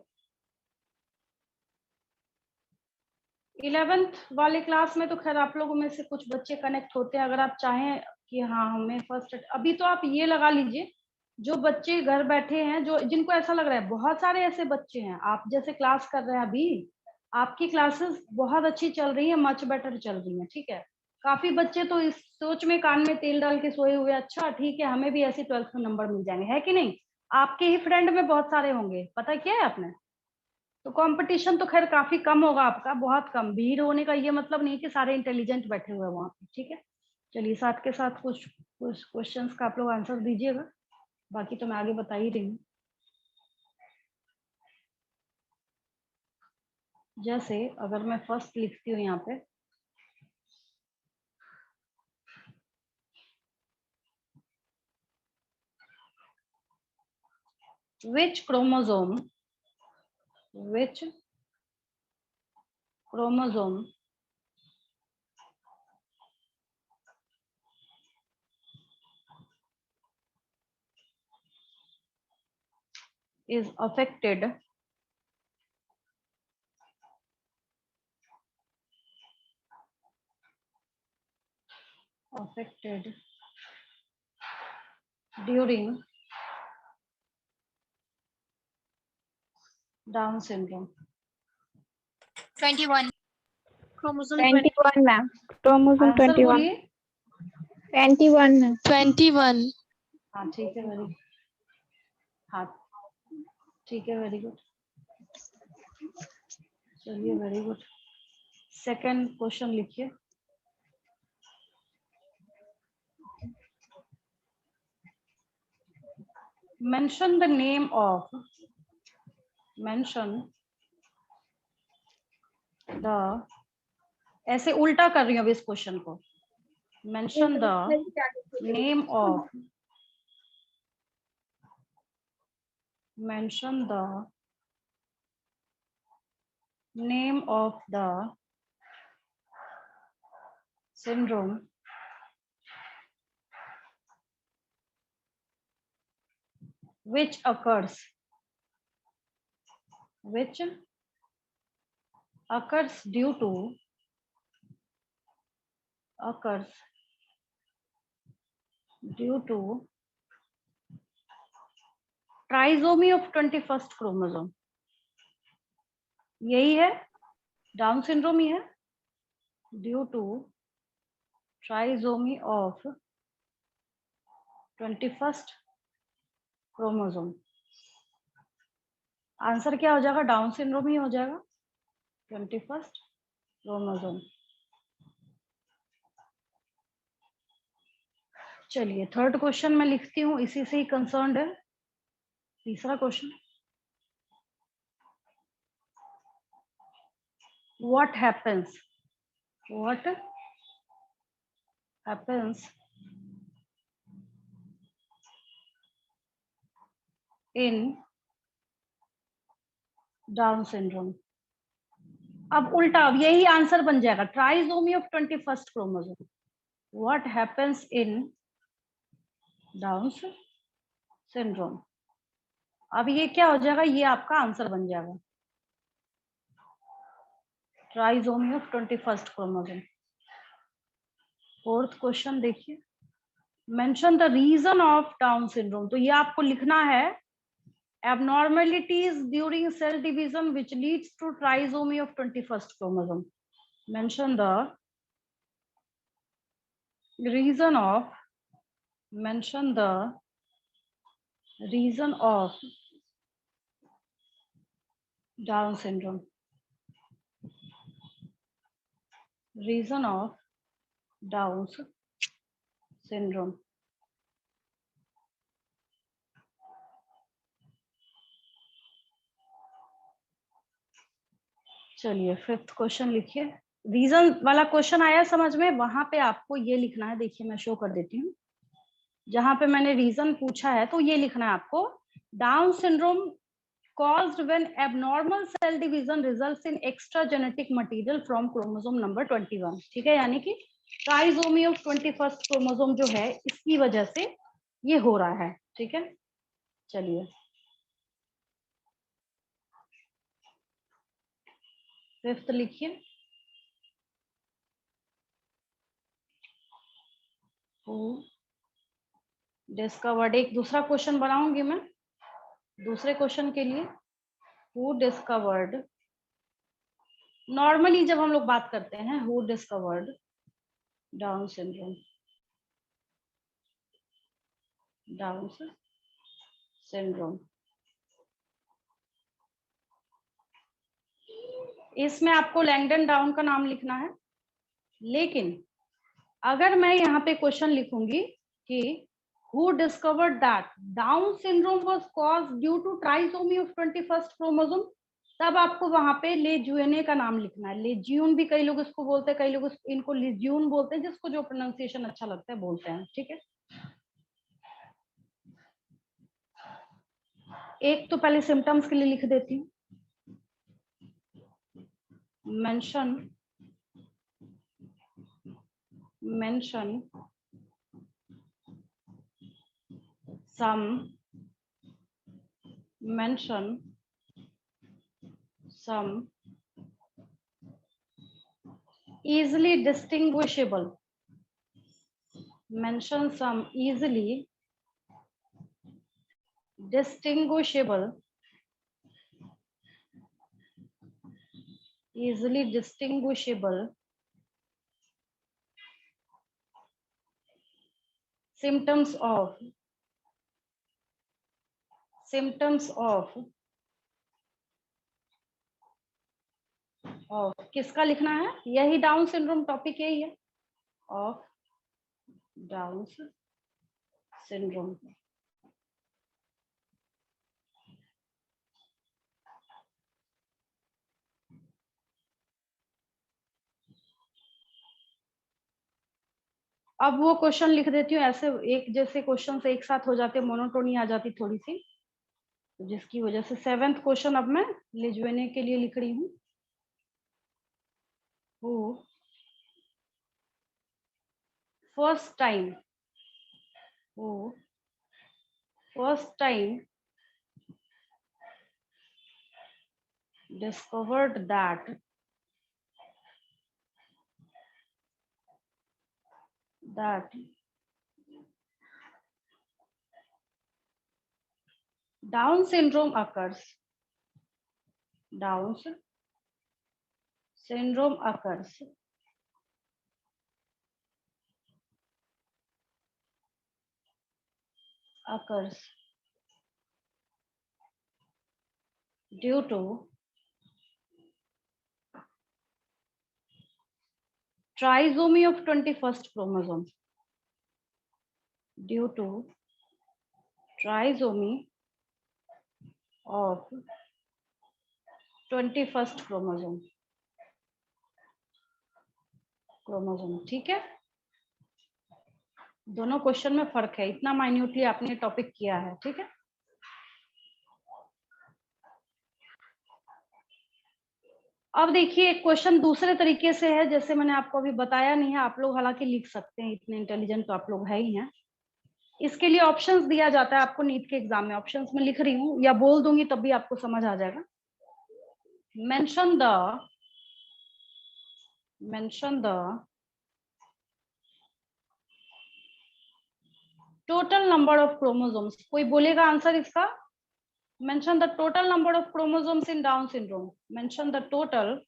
11th वाले क्लास में, तो खैर आप लोगों में से कुछ बच्चे कनेक्ट होते हैं। अगर आप चाहें कि हाँ हमें फर्स्ट, अभी तो आप ये लगा लीजिए, जो बच्चे घर बैठे हैं, जो जिनको ऐसा लग रहा है, बहुत सारे ऐसे बच्चे हैं आप जैसे क्लास कर रहे हैं अभी, आपकी क्लासेस बहुत अच्छी चल रही है, मच बेटर चल रही है, ठीक है। काफी बच्चे तो इस सोच में कान में तेल डाल के सोए हुए, अच्छा ठीक है हमें भी ऐसे 12th में नंबर मिल जाएंगे, है कि नहीं। आपके ही फ्रेंड में बहुत सारे होंगे, पता क्या है आपने। तो कंपटीशन तो खैर काफी कम होगा आपका, बहुत कम। भीड़ होने का ये मतलब नहीं कि सारे इंटेलिजेंट बैठे हुए हैं वहां पे, ठीक है। चलिए साथ के साथ कुछ कुछ क्वेश्चंस का आप लोग आंसर दीजिएगा, बाकी तो मैं आगे बता ही रही हूँ। जैसे अगर मैं फर्स्ट लिखती हूँ यहाँ पे, which chromosome is affected during Down syndrome। 21 chromosome 21 ma'am, chromosome answer 21। बोलिए। 21 है। 21 हाँ ठीक है, वेरी, हाँ ठीक है, वेरी गुड। चलिए वेरी गुड। सेकंड क्वेश्चन लिखिए। mention the name of ऐसे उल्टा कर रही हूँ अब इस क्वेश्चन को। Mention the name of the syndrome which occurs due to trisomy of 21st chromosome. यही है, डाउन सिंड्रोम ही है। Due to trisomy of 21st chromosome. Answer क्या हो जाएगा, डाउन सिंड्रोम ही हो जाएगा, 21st क्रोमोसोम। चलिए थर्ड क्वेश्चन मैं लिखती हूँ, इसी से ही कंसर्न्ड है। तीसरा question, what happens in down syndrome. अब उल्टा, अब यही आंसर बन जाएगा, trisomy of 21st chromosome. What happens in down syndrome. अब ये क्या हो जाएगा, ये आपका आंसर बन जाएगा, trisomy of 21st chromosome. Fourth question देखिए, mention the reason of Down syndrome. तो ये आपको लिखना है, abnormalities during cell division which leads to trisomy of 21st chromosome। mention the reason of, mention the reason of Down syndrome. Reason of Down syndrome. चलिए fifth question लिखिए। Reason वाला question आया समझ में, वहां पे आपको ये लिखना है। देखिए मैं शो कर देती हूँ। जहां पे मैंने रीजन पूछा है तो ये लिखना है आपको, down syndrome caused when abnormal cell division results in extra genetic material from chromosome number 21। ठीक है, यानी कि ट्राइसोमी ऑफ 21st क्रोमोसोम जो है इसकी वजह से ये हो रहा है। ठीक है, चलिए फिफ्थ लिखिए। डिस्कवर्ड, एक दूसरा क्वेश्चन बनाऊंगी मैं दूसरे क्वेश्चन के लिए। हु डिस्कवर्ड, नॉर्मली जब हम लोग बात करते हैं who discovered down syndrome, down syndrome, इसमें आपको लैंगडन डाउन का नाम लिखना है। लेकिन अगर मैं यहाँ पे क्वेश्चन लिखूंगी कि who discovered that Down syndrome was caused due to trisomy of 21st chromosome, तब आपको वहां पे लेज्यूने का नाम लिखना है। लेज्यून भी कई लोग इसको बोलते हैं, कई लोग इनको लेज्यून बोलते हैं, जिसको जो प्रोनाउंसिएशन अच्छा लगता है बोलते हैं। ठीक है, एक तो पहले सिम्टम्स के लिए लिख देती हूँ। mention some easily distinguishable, mention some easily distinguishable symptoms of किसका लिखना है, यही डाउन सिंड्रोम टॉपिक यही है, ऑफ डाउन सिंड्रोम। अब वो क्वेश्चन लिख देती हूँ, ऐसे एक जैसे क्वेश्चन एक साथ हो जाते, मोनोटोनी आ जाती थोड़ी सी, जिसकी वजह से सेवेंथ क्वेश्चन अब मैं लेज्यूने के लिए लिख रही हूँ। Who first time discovered that Down syndrome occurs due to trisomy of 21st chromosome, due to trisomy of 21st chromosome। ठीक है, दोनों क्वेश्चन में फर्क है, इतना माइन्यूटली आपने टॉपिक किया है। ठीक है, अब देखिए क्वेश्चन दूसरे तरीके से है, जैसे मैंने आपको अभी बताया नहीं है। आप लोग हालांकि लिख सकते हैं, इतने इंटेलिजेंट तो आप लोग है ही हैं। इसके लिए ऑप्शंस दिया जाता है आपको नीट के एग्जाम में। ऑप्शंस में लिख रही हूँ या बोल दूंगी तब भी आपको समझ आ जाएगा। Mention the total number of chromosomes. कोई बोलेगा आंसर इसका? Mention the total number of chromosomes in down syndrome. Mention the total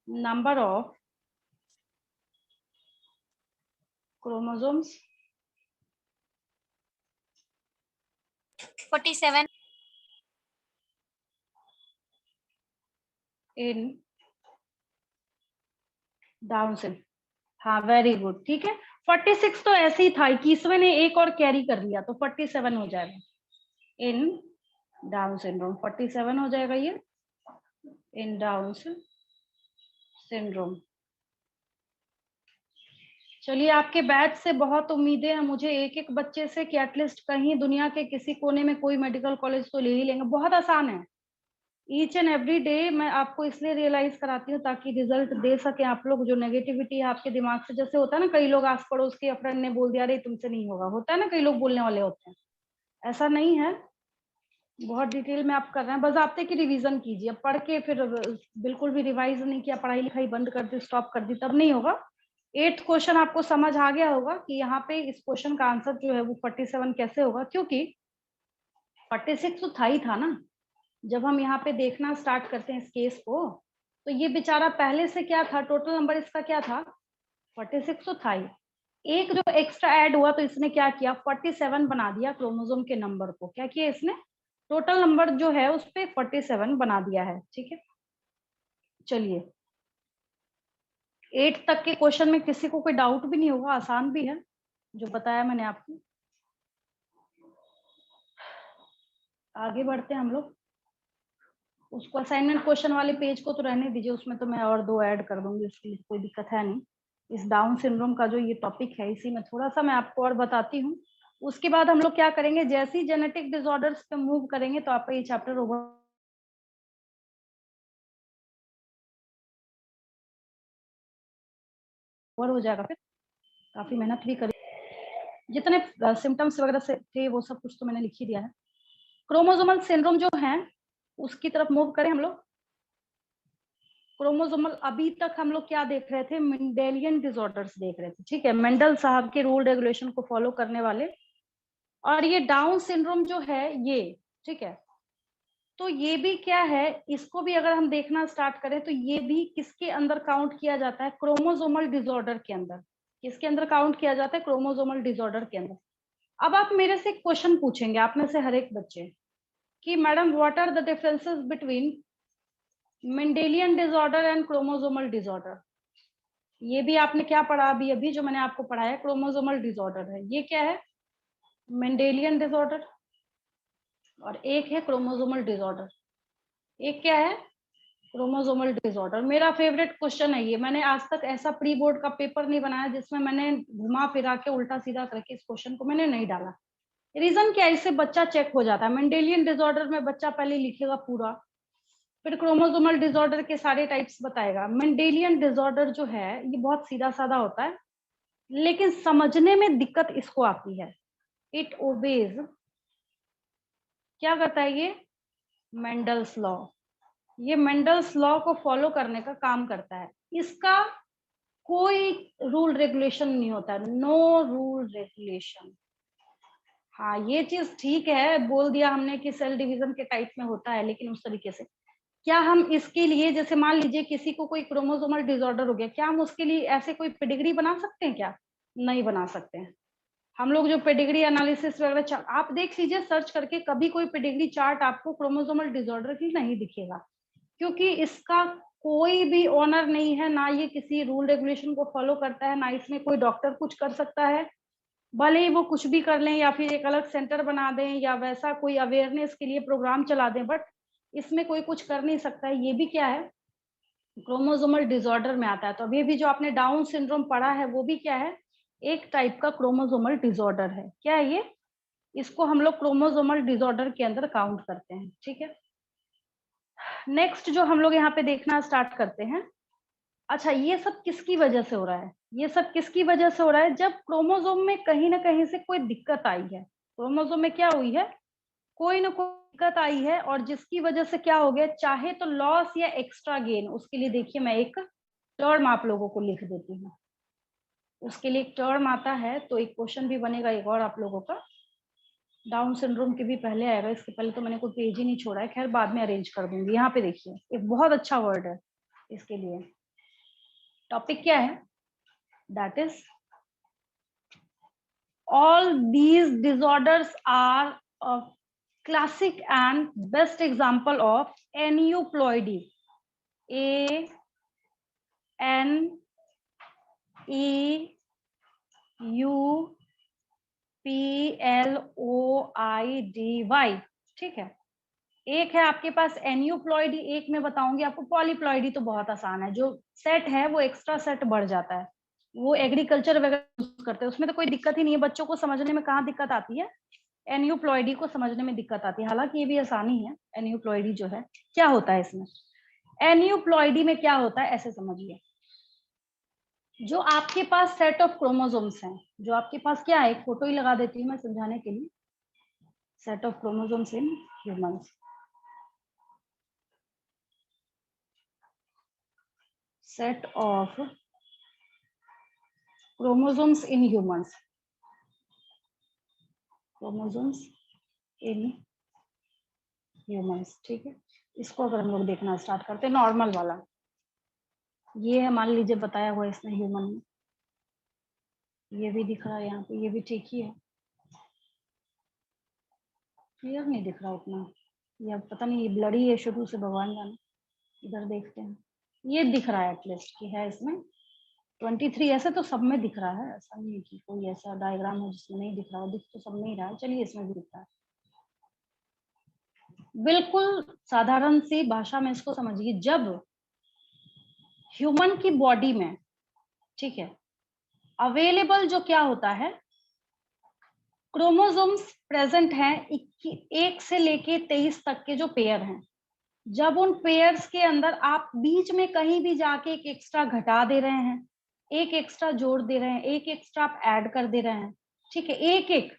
number of chromosomes 47 in down syndrome. हाँ वेरी गुड, ठीक है। 46 तो ऐसे ही था, 21वें ने एक और कैरी कर लिया तो 47 हो जाएगा इन डाउन सिंड्रोम। 47 हो जाएगा ये इन डाउन सिंड्रोम। चलिए, आपके बैच से बहुत उम्मीदें हैं मुझे, एक एक बच्चे से कि एटलीस्ट कहीं दुनिया के किसी कोने में कोई मेडिकल कॉलेज तो ले ही लेंगे। बहुत आसान है, ईच एंड एवरी डे मैं आपको इसलिए रियलाइज कराती हूँ ताकि रिजल्ट दे सके आप लोग। जो नेगेटिविटी है आपके दिमाग से, जैसे होता है ना कई लोग आस पड़ोस के फ्रेंड ने बोल दिया अरे तुमसे नहीं होगा, होता है ना कई लोग बोलने वाले होते हैं, ऐसा नहीं है। बहुत डिटेल में आप कर रहे हैं, बस आप की रिवीजन कीजिए। पढ़ के फिर बिल्कुल भी रिवाइज नहीं किया, पढ़ाई लिखाई बंद कर दी, स्टॉप कर दी, तब नहीं होगा। 8th क्वेश्चन आपको समझ आ गया होगा कि यहाँ पे इस क्वेश्चन का आंसर जो है वो 47 कैसे होगा, क्योंकि 46 तो था ही था ना। जब हम यहाँ पे देखना स्टार्ट करते हैं इस केस को, तो ये बेचारा पहले से क्या था, टोटल नंबर इसका क्या था, 46 तो था ही। एक जो एक्स्ट्रा ऐड हुआ तो इसने क्या किया, 47 बना दिया क्रोमोसोम के नंबर को। क्या किया इसने, टोटल नंबर जो है उस पे 47 बना दिया है, ठीक है। चलिए, 8 तक के क्वेश्चन में किसी को कोई डाउट भी नहीं होगा, आसान भी है जो बताया मैंने आपको। आगे बढ़ते हैं हम लोग। उसको असाइनमेंट क्वेश्चन वाले पेज को तो रहने दीजिए, उसमें तो मैं और 2 ऐड कर दूंगी, उसके लिए कोई दिक्कत है नहीं। इस डाउन सिंड्रोम का जो ये टॉपिक है इसी में थोड़ा सा मैं आपको और बताती हूँ। उसके बाद हम लोग क्या करेंगे, जैसे ही जेनेटिक डिसऑर्डर्स पे मूव करेंगे तो आपका ये चैप्टर ओवर हो जाएगा। फिर काफी मेहनत भी करी, जितने सिम्टम्स वगैरह से थे वो सब कुछ तो मैंने लिख ही दिया है। क्रोमोसोमल सिंड्रोम जो है उसकी तरफ मूव करें हम लोग। क्रोमोसोमल, अभी तक हम लोग क्या देख रहे थे, मेंडेलियन डिसऑर्डर्स देख रहे थे, ठीक है, मेंडल साहब के रूल रेगुलेशन को फॉलो करने वाले। और ये डाउन सिंड्रोम जो है ये, ठीक है, तो ये भी क्या है, इसको भी अगर हम देखना स्टार्ट करें तो ये भी किसके अंदर काउंट किया जाता है, क्रोमोसोमल डिसऑर्डर के अंदर। किसके अंदर काउंट किया जाता है, क्रोमोसोमल डिसऑर्डर के अंदर। अब आप मेरे से एक क्वेश्चन पूछेंगे, आप में से हर एक बच्चे, कि madam what are the differences between Mendelian disorder and chromosomal disorder. ये भी आपने क्या पढ़ा, अभी अभी जो मैंने आपको पढ़ाया क्रोमोसोमल डिसऑर्डर है, ये क्या है, मेंडेलियन डिसऑर्डर, और एक है क्रोमोसोमल डिसऑर्डर। एक क्या है, क्रोमोसोमल डिसऑर्डर। मेरा फेवरेट क्वेश्चन है ये, मैंने आज तक ऐसा प्री बोर्ड का पेपर नहीं बनाया जिसमें मैंने घुमा फिरा के उल्टा सीधा करके इस क्वेश्चन को मैंने नहीं डाला। रीजन क्या है, इससे बच्चा चेक हो जाता है। मेंडेलियन डिसऑर्डर में बच्चा पहले लिखेगा पूरा, फिर क्रोमोसोमल डिसऑर्डर के सारे टाइप्स बताएगा। मेंडेलियन डिसऑर्डर जो है ये बहुत सीधा साधा होता है, लेकिन समझने में दिक्कत इसको आती है। इट ओबेज, क्या करता है ये, मेंडल्स लॉ। ये मेंडल्स लॉ को फॉलो करने का काम करता है। इसका कोई रूल रेगुलेशन नहीं होता है, नो रूल रेगुलेशन। हाँ ये चीज ठीक है, बोल दिया हमने कि सेल डिवीजन के टाइप में होता है, लेकिन उस तरीके से क्या हम इसके लिए, जैसे मान लीजिए किसी को कोई क्रोमोसोमल डिसऑर्डर हो गया, क्या हम उसके लिए ऐसे कोई पेडिग्री बना सकते हैं, क्या नहीं बना सकते हैं। हम लोग जो पेडिग्री एनालिसिस वगैरह आप देख लीजिए सर्च करके, कभी कोई पेडिग्री चार्ट आपको क्रोमोसोमल डिसऑर्डर की नहीं दिखेगा, क्योंकि इसका कोई भी ऑनर नहीं है, ना ये किसी रूल रेगुलेशन को फॉलो करता है, ना इसमें कोई डॉक्टर कुछ कर सकता है। भले ही वो कुछ भी कर लें या फिर एक अलग सेंटर बना दें या वैसा कोई अवेयरनेस के लिए प्रोग्राम चला दें, बट इसमें कोई कुछ कर नहीं सकता है। ये भी क्या है, क्रोमोसोमल डिसऑर्डर में आता है। तो अभी भी जो आपने डाउन सिंड्रोम पढ़ा है वो भी क्या है, एक टाइप का क्रोमोसोमल डिसऑर्डर है। क्या है ये, इसको हम लोग क्रोमोसोमल डिसऑर्डर के अंदर काउंट करते हैं, ठीक है। नेक्स्ट जो हम लोग यहाँ पे देखना स्टार्ट करते हैं, अच्छा ये सब किसकी वजह से हो रहा है, ये सब किसकी वजह से हो रहा है, जब क्रोमोसोम में कहीं ना कहीं से कोई दिक्कत आई है। क्रोमोसोम में क्या हुई है, कोई ना कोई दिक्कत आई है, और जिसकी वजह से क्या हो गया, चाहे तो लॉस या एक्स्ट्रा गेन। उसके लिए देखिए मैं एक टर्म आप लोगों को लिख देती हूँ, उसके लिए एक टर्म आता है, तो एक क्वेश्चन भी बनेगा एक और आप लोगों का। डाउन सिंड्रोम के भी पहले आएगा, इसके पहले तो मैंने कोई पेज ही नहीं छोड़ा है, खैर बाद में अरेंज कर दूंगी। यहाँ पे देखिए एक बहुत अच्छा वर्ड है इसके लिए, टॉपिक क्या है, that is all these disorders are a classic and best example of aneuploidy. A N E U P L O I D Y, ठीक है। एक है आपके पास एन्यूप्लॉइडी, एक में बताऊंगी आपको पॉलीप्लॉइडी। तो बहुत आसान है, जो सेट है वो एक्स्ट्रा सेट बढ़ जाता है, वो एग्रीकल्चर वगैरह यूज करते हैं, उसमें तो कोई दिक्कत ही नहीं है, बच्चों को समझने में कहाँ दिक्कत आती है, एन्यूप्लॉइडी को समझने में दिक्कत आती है। हालांकि ये भी आसानी है। एन्यूप्लॉइडी जो है क्या होता है इसमें, एन्यूप्लॉइडी में क्या होता है ऐसे समझिए, जो आपके पास सेट ऑफ क्रोमोसोम्स हैं, जो आपके पास क्या है, एक फोटो ही लगा देती हूँ मैं समझाने के लिए, set of chromosomes in humans, set of chromosomes in humans, chromosomes in humans, ठीक है। इसको अगर हम लोग देखना स्टार्ट करते हैं, नॉर्मल वाला ये है, मान लीजिए बताया हुआ इसमें ह्यूमन में, ये भी दिख रहा है यहाँ पे, ये भी ठीक ही है, क्लियर नहीं दिख रहा उतना, ये अब पता नहीं, ये ब्लडी है शुरू से, भगवान जाने। इधर देखते हैं, ये दिख रहा है एटलीस्ट कि है इसमें 23, ऐसे तो सब में दिख रहा है, ऐसा नहीं है कि कोई ऐसा डायग्राम है जिसमें नहीं दिख रहा हो, दिख तो सब में ही रहा है। चलिए इसमें भी दिख रहा है, बिल्कुल साधारण सी भाषा में इसको समझिए। जब ह्यूमन की बॉडी में, ठीक है, अवेलेबल जो क्या होता है, क्रोमोसोम्स प्रेजेंट हैं 1 से लेके 23 तक के जो पेयर हैं, जब उन पेयर्स के अंदर आप बीच में कहीं भी जाके एक एक्स्ट्रा घटा दे रहे हैं, एक एक्स्ट्रा जोड़ दे रहे हैं, एक एक्स्ट्रा आप ऐड कर दे रहे हैं, ठीक है, एक एक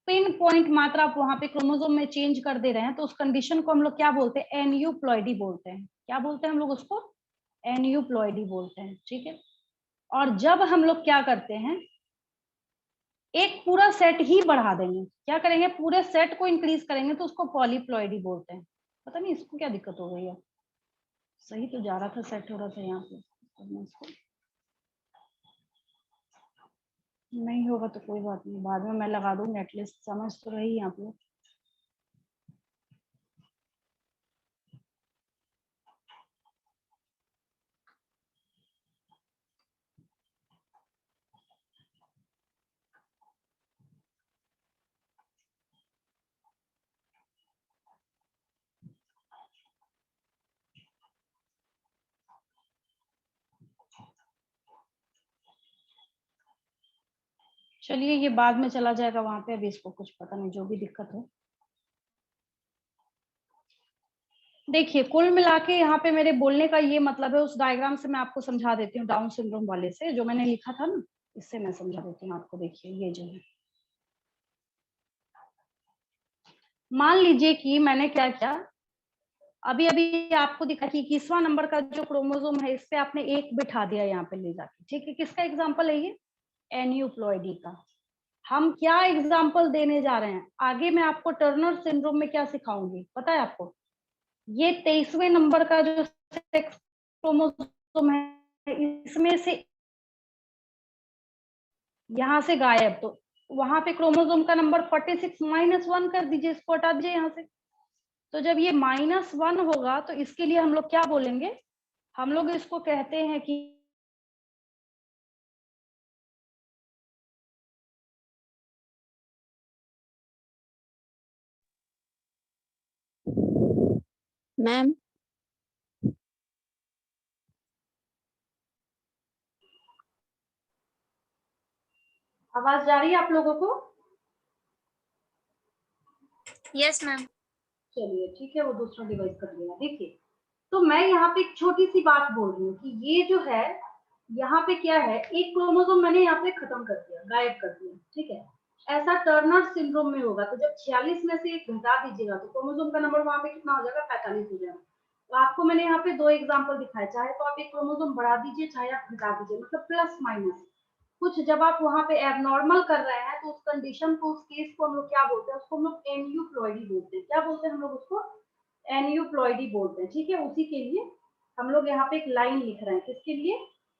पिन पॉइंट मात्रा आप वहां पे क्रोमोसोम में चेंज कर दे रहे हैं, तो उस कंडीशन को हम लोग क्या बोलते हैं, एन्यूप्लॉइडी बोलते हैं। क्या बोलते हैं हम लोग उसको, एन्यूप्लॉइडी बोलते हैं, ठीक है। और जब हम लोग क्या करते हैं, एक पूरा सेट ही बढ़ा देंगे, क्या करेंगे, पूरे सेट को इंक्रीज करेंगे, तो उसको पॉलीप्लॉइडी बोलते हैं। पता नहीं इसको क्या दिक्कत हो गई है, सही तो जा रहा था, सेट हो रहा था यहाँ पे, इसको नहीं होगा तो कोई बात नहीं, बाद में मैं लगा दूंगी, एटलीस्ट समझ तो रही आप लोग। चलिए ये बाद में चला जाएगा वहां पे, अभी इसको कुछ पता नहीं, जो भी दिक्कत हो। देखिए कुल मिला के यहाँ पे मेरे बोलने का ये मतलब है, उस डायग्राम से मैं आपको समझा देती हूँ, डाउन सिंड्रोम वाले से जो मैंने लिखा था ना, इससे मैं समझा देती हूँ आपको। देखिए ये जो है, मान लीजिए कि मैंने क्या किया, अभी अभी आपको दिखा कि 21वां नंबर का जो क्रोमोसोम है, इस पे आपने एक बिठा दिया यहाँ पे ले जाके, ठीक है। किसका एग्जाम्पल है ये, एन्यूप्लॉइडी का। हम क्या एग्जाम्पल देने जा रहे हैं आगे, मैं आपको टर्नर सिंड्रोम में क्या सिखाऊंगी पता है आपको, ये 23वें नंबर का जो सेक्स क्रोमोसोम है, इसमें से यहाँ से गायब, तो वहां पे क्रोमोसोम का नंबर 46 -1 कर दीजिए, इसको हटा दीजिए यहाँ से। तो जब ये -1 होगा तो इसके लिए हम लोग क्या बोलेंगे, हम लोग इसको कहते हैं कि मैम आवाज जा रही है आप लोगों को? Yes ma'am. चलिए ठीक है, वो दूसरा डिवाइस कर लिया। देखिए तो मैं यहाँ पे एक छोटी सी बात बोल रही हूँ कि ये जो है, यहाँ पे क्या है, एक क्रोमोसोम मैंने यहाँ पे खत्म कर दिया, गायब कर दिया, ठीक है। ऐसा टर्नर सिंड्रोम में होगा, तो जब 46 में से एक घटा दीजिएगा तो क्रोमोसोम का नंबर वहां पे कितना हो जाएगा, 45 हो जाएगा। तो आपको मैंने यहाँ पे 2 एग्जाम्पल दिखाए, चाहे तो आप एक क्रोमोसोम बढ़ा दीजिए, चाहे आप घटा दीजिए, मतलब प्लस माइनस कुछ। जब आप वहां पे एबनॉर्मल कर रहे हैं तो उस कंडीशन को, उस केस को हम लोग क्या बोलते हैं, उसको हम लोग एन्यूप्लॉइडी बोलते हैं। क्या बोलते हैं हम लोग उसको, एन्यूप्लॉइडी बोलते हैं, ठीक है। उसी के लिए हम लोग यहाँ पे एक लाइन लिख रहे हैं, किसके लिए,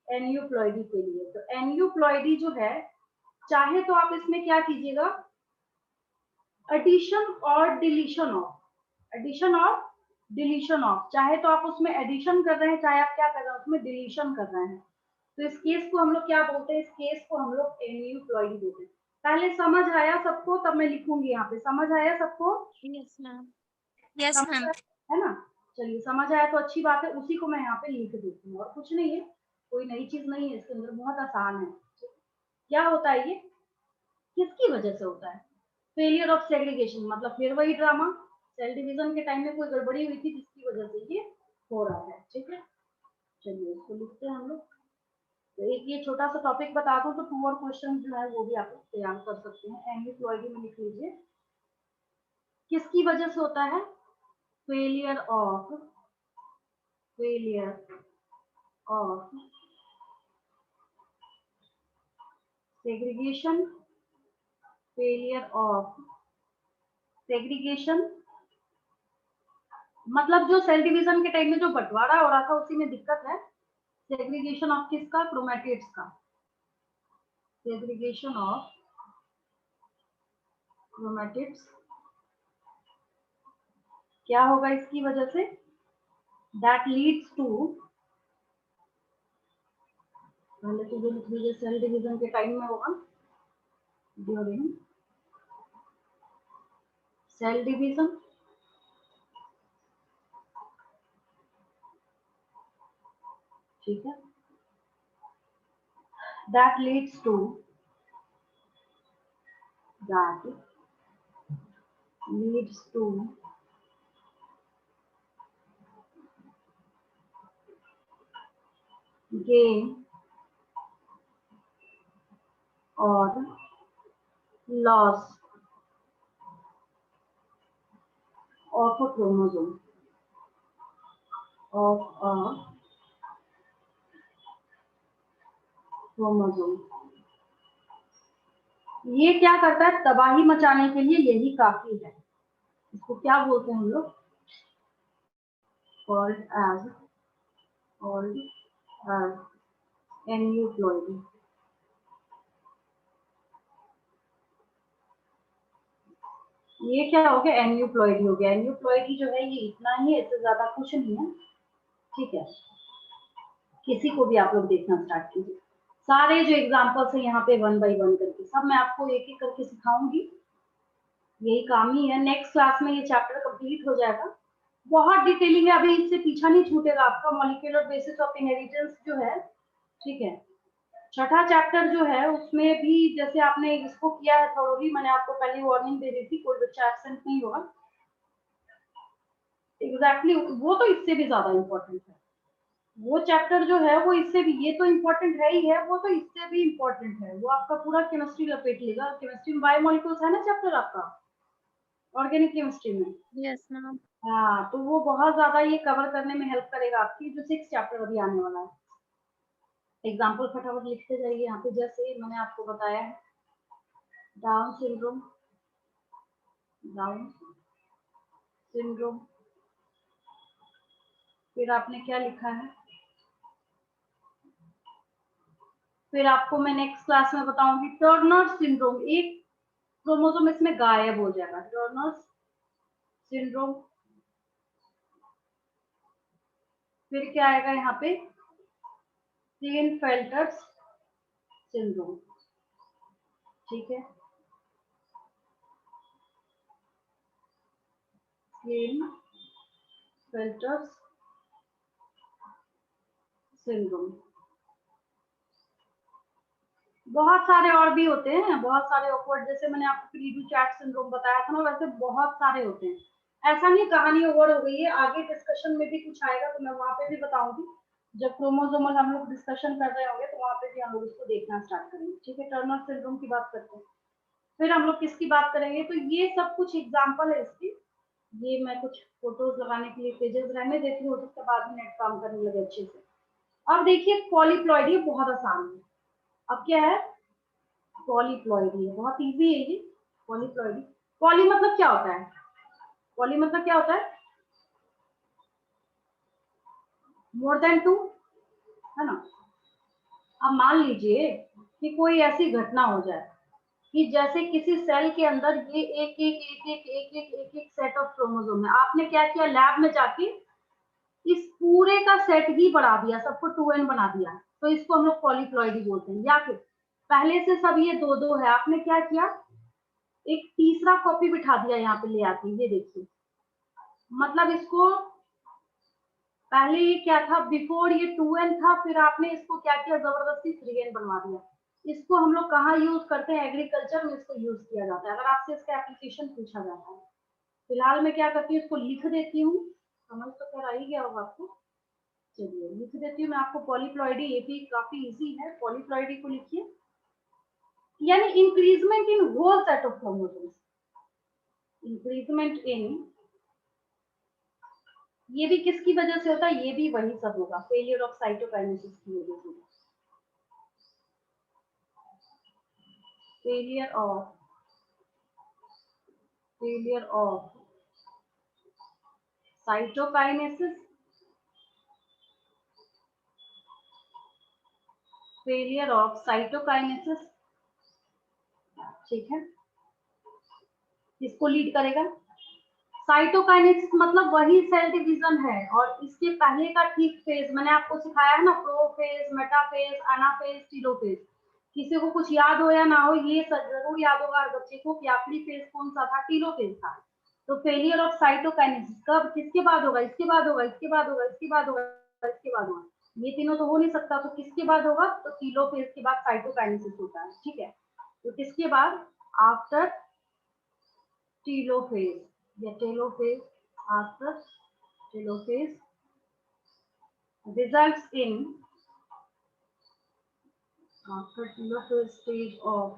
एन्यूप्लॉइडी के लिए। तो एन्यूप्लॉइडी जो है, चाहे तो आप इसमें क्या कीजिएगा, एडिशन और डिलीशन ऑफ, एडिशन और डिलीशन ऑफ, चाहे तो आप उसमें एडिशन कर रहे हैं, चाहे आप क्या कर रहे हैं उसमें डिलीशन कर रहे हैं। तो इस केस को हम लोग क्या बोलते हैं, इस केस को हम लोग एन्यूप्लॉइडी बोलते हैं। पहले समझ आया सबको, तब मैं लिखूंगी यहाँ पे, समझ आया सबको? Yes ma'am. यस समझ मैम। आया, है ना? चलिए समझ आया तो अच्छी बात है, उसी को मैं यहाँ पे लिख देती हूँ, और कुछ नहीं है, कोई नई चीज नहीं है इसके अंदर, बहुत आसान है। क्या होता है ये, किसकी वजह से होता है? फेलियर ऑफ सेग्रीगेशन, मतलब फिर वही ड्रामा, सेल डिवीजन के टाइम में कोई गड़बड़ी हुई थी जिसकी वजह से ये हो रहा है। ठीक है, चलिए इसको लिखते हैं हम लोग। तो एक ये छोटा सा टॉपिक बता दूं तो 2 और क्वेश्चन जो है वो भी आप तैयार कर सकते हैं। एन्यूप्लॉइडी में लिख लीजिए, किसकी वजह से होता है? Failure of segregation, failure of segregation मतलब जो सेल डिवीजन के टाइम में जो बंटवारा हो रहा था उसी में दिक्कत है। सेग्रीगेशन ऑफ किसका? क्रोमैटिड्स का। सेग्रीगेशन ऑफ क्रोमैटिड्स क्या होगा इसकी वजह से? दैट लीड्स टू, पहले तो जो लिख लीजिए सेल डिवीजन के टाइम में होगा, ड्यूरिंग सेल डिवीजन, ठीक है, that leads to gain or loss of a chromosome, ये क्या करता है? तबाही मचाने के लिए यही काफी है। इसको क्या बोलते हैं हम लोग? called as aneuploidy. ये क्या हो गया? एन्यूप्लॉइडी हो गया। एन्यूप्लॉइडी जो है ये इतना ही है, इससे ज्यादा कुछ नहीं है। ठीक है, किसी को भी आप लोग देखना स्टार्ट कीजिए। सारे जो एग्जांपल्स है यहाँ पे 1 बाय 1 करके सब मैं आपको एक एक करके सिखाऊंगी, यही काम ही है। नेक्स्ट क्लास में ये चैप्टर कंप्लीट हो जाएगा। बहुत डिटेलिंग है, अभी इससे पीछा नहीं छूटेगा आपका। मॉलिक्यूलर बेसिस ऑफ इनहेरिटेंस जो है, ठीक है, छठा चैप्टर जो है उसमें भी जैसे आपने इसको किया है थोड़ी, मैंने आपको पहले वार्निंग दे दी थी, कोई बच्चा एब्सेंट नहीं होगा। एग्जैक्टली वो तो इससे भी ज्यादा इम्पोर्टेंट है, वो चैप्टर जो है वो इससे भी, ये तो इम्पोर्टेंट है ही है, वो तो इससे भी इम्पोर्टेंट है। वो आपका पूरा केमिस्ट्री लपेट लेगा। केमिस्ट्री में बायोमोलिक्यूल्स है ना चैप्टर आपका, ऑर्गेनिक केमिस्ट्री में। Yes ma'am. हाँ, तो वो बहुत ज्यादा ये कवर करने में हेल्प करेगा आपकी, जो 6 चैप्टर अभी आने वाला है। एग्जाम्पल फटाफट लिखते जाइए यहाँ पे, जैसे मैंने आपको बताया है डाउन सिंड्रोम, फिर आपने क्या लिखा है, फिर आपको मैं नेक्स्ट क्लास में बताऊंगी टर्नर सिंड्रोम। एक क्रोमोसोम इसमें गायब हो जाएगा, टर्नर सिंड्रोम। फिर क्या आएगा यहाँ पे? क्लीनफेल्टर्स सिंड्रोम, ठीक है, क्लीनफेल्टर्स सिंड्रोम। बहुत सारे और भी होते हैं, बहुत सारे ऑकवर्ड, जैसे मैंने आपको क्री डू चैट सिंड्रोम बताया था ना, वैसे बहुत सारे होते हैं। ऐसा नहीं कहानी ओवर हो गई है, आगे डिस्कशन में भी कुछ आएगा तो मैं वहां पे भी बताऊंगी। जब क्रोमोसोमल हम लोग डिस्कशन कर रहे होंगे तो वहां पे भी हम लोग इसको देखना स्टार्ट करेंगे। ठीक है, टर्नर सिंड्रोम की बात करते हैं। फिर हम लोग किसकी बात करेंगे? तो ये सब कुछ एग्जाम्पल है इसकी। ये मैं कुछ फोटोज लगाने के लिए पेजेस रहने देती हूँ, उसके बाद में नेट काम करने लगे अच्छे से। अब देखिए पॉलीप्लॉइडी, ये बहुत आसान है। अब क्या है? पॉलीप्लॉइडी है, बहुत इजी है ये पॉलीप्लॉइडी। पॉली मतलब क्या होता है? पॉली मतलब क्या होता है? मोर देन 2, है ना? अब मान लीजिए कि कोई ऐसी घटना हो जाए कि जैसे किसी सेल के अंदर ये एक एक एक एक एक एक एक एक सेट ऑफ क्रोमोसोम है, आपने क्या किया लैब में जाके इस पूरे का सेट ही बढ़ा दिया, सबको 2n बना दिया, तो इसको हम लोग पॉलीप्लॉइडी बोलते हैं। या फिर पहले से सब ये दो दो है, आपने क्या किया एक तीसरा कॉपी बिठा दिया यहाँ पे ले आके, ये देखिए, मतलब इसको पहले ये क्या था, बिफोर ये 2n था, फिर आपने इसको क्या किया जबरदस्ती 3n बनवा दिया। इसको हम लोग कहाँ यूज करते हैं, एग्रीकल्चर में इसको यूज किया जाता है, अगर आपसे इसका एप्लीकेशन पूछा जाता है। फिलहाल मैं क्या करती हूँ, इसको लिख देती हूँ, समझ तो कर आ ही गया होगा आपको। चलिए लिख देती हूँ मैं आपको पॉलीप्लॉइडी, ये भी काफी इजी है, पॉलीप्लॉइडी को लिखिए, यानी increment in whole set of chromosomes, increment in, ये भी किसकी वजह से होता है, ये भी वही सब होगा, फेलियर ऑफ साइटोकाइनेसिस की वजह से, failure of cytokinesis, failure of cytokinesis, ठीक है, इसको लीड करेगा। साइटोकाइनेसिस मतलब वही सेल डिवीजन है, और इसके पहले का ठीक फेज मैंने आपको सिखाया है ना, प्रोफेज, मेटाफेज, एनाफेज, टीलोफेज। किसी को कुछ याद हो या ना हो, ये जरूर याद होगा हर बच्चे को कि आखिरी फेज कौन सा था, टीलोफेज था। तो फेलियर ऑफ साइटोकाइनेसिस कब, किसके बाद होगा, इसके बाद होगा, इसके बाद होगा, इसके बाद होगा, इसके बाद होगा, ये तीनों तो हो नहीं सकता, तो किसके बाद होगा, तो टीलोफेज के बाद साइटोकाइनेसिस होता है, ठीक है। तो किसके बाद, आफ्टर टीलोफेज या telophase, after telophase results in, after telophase stage of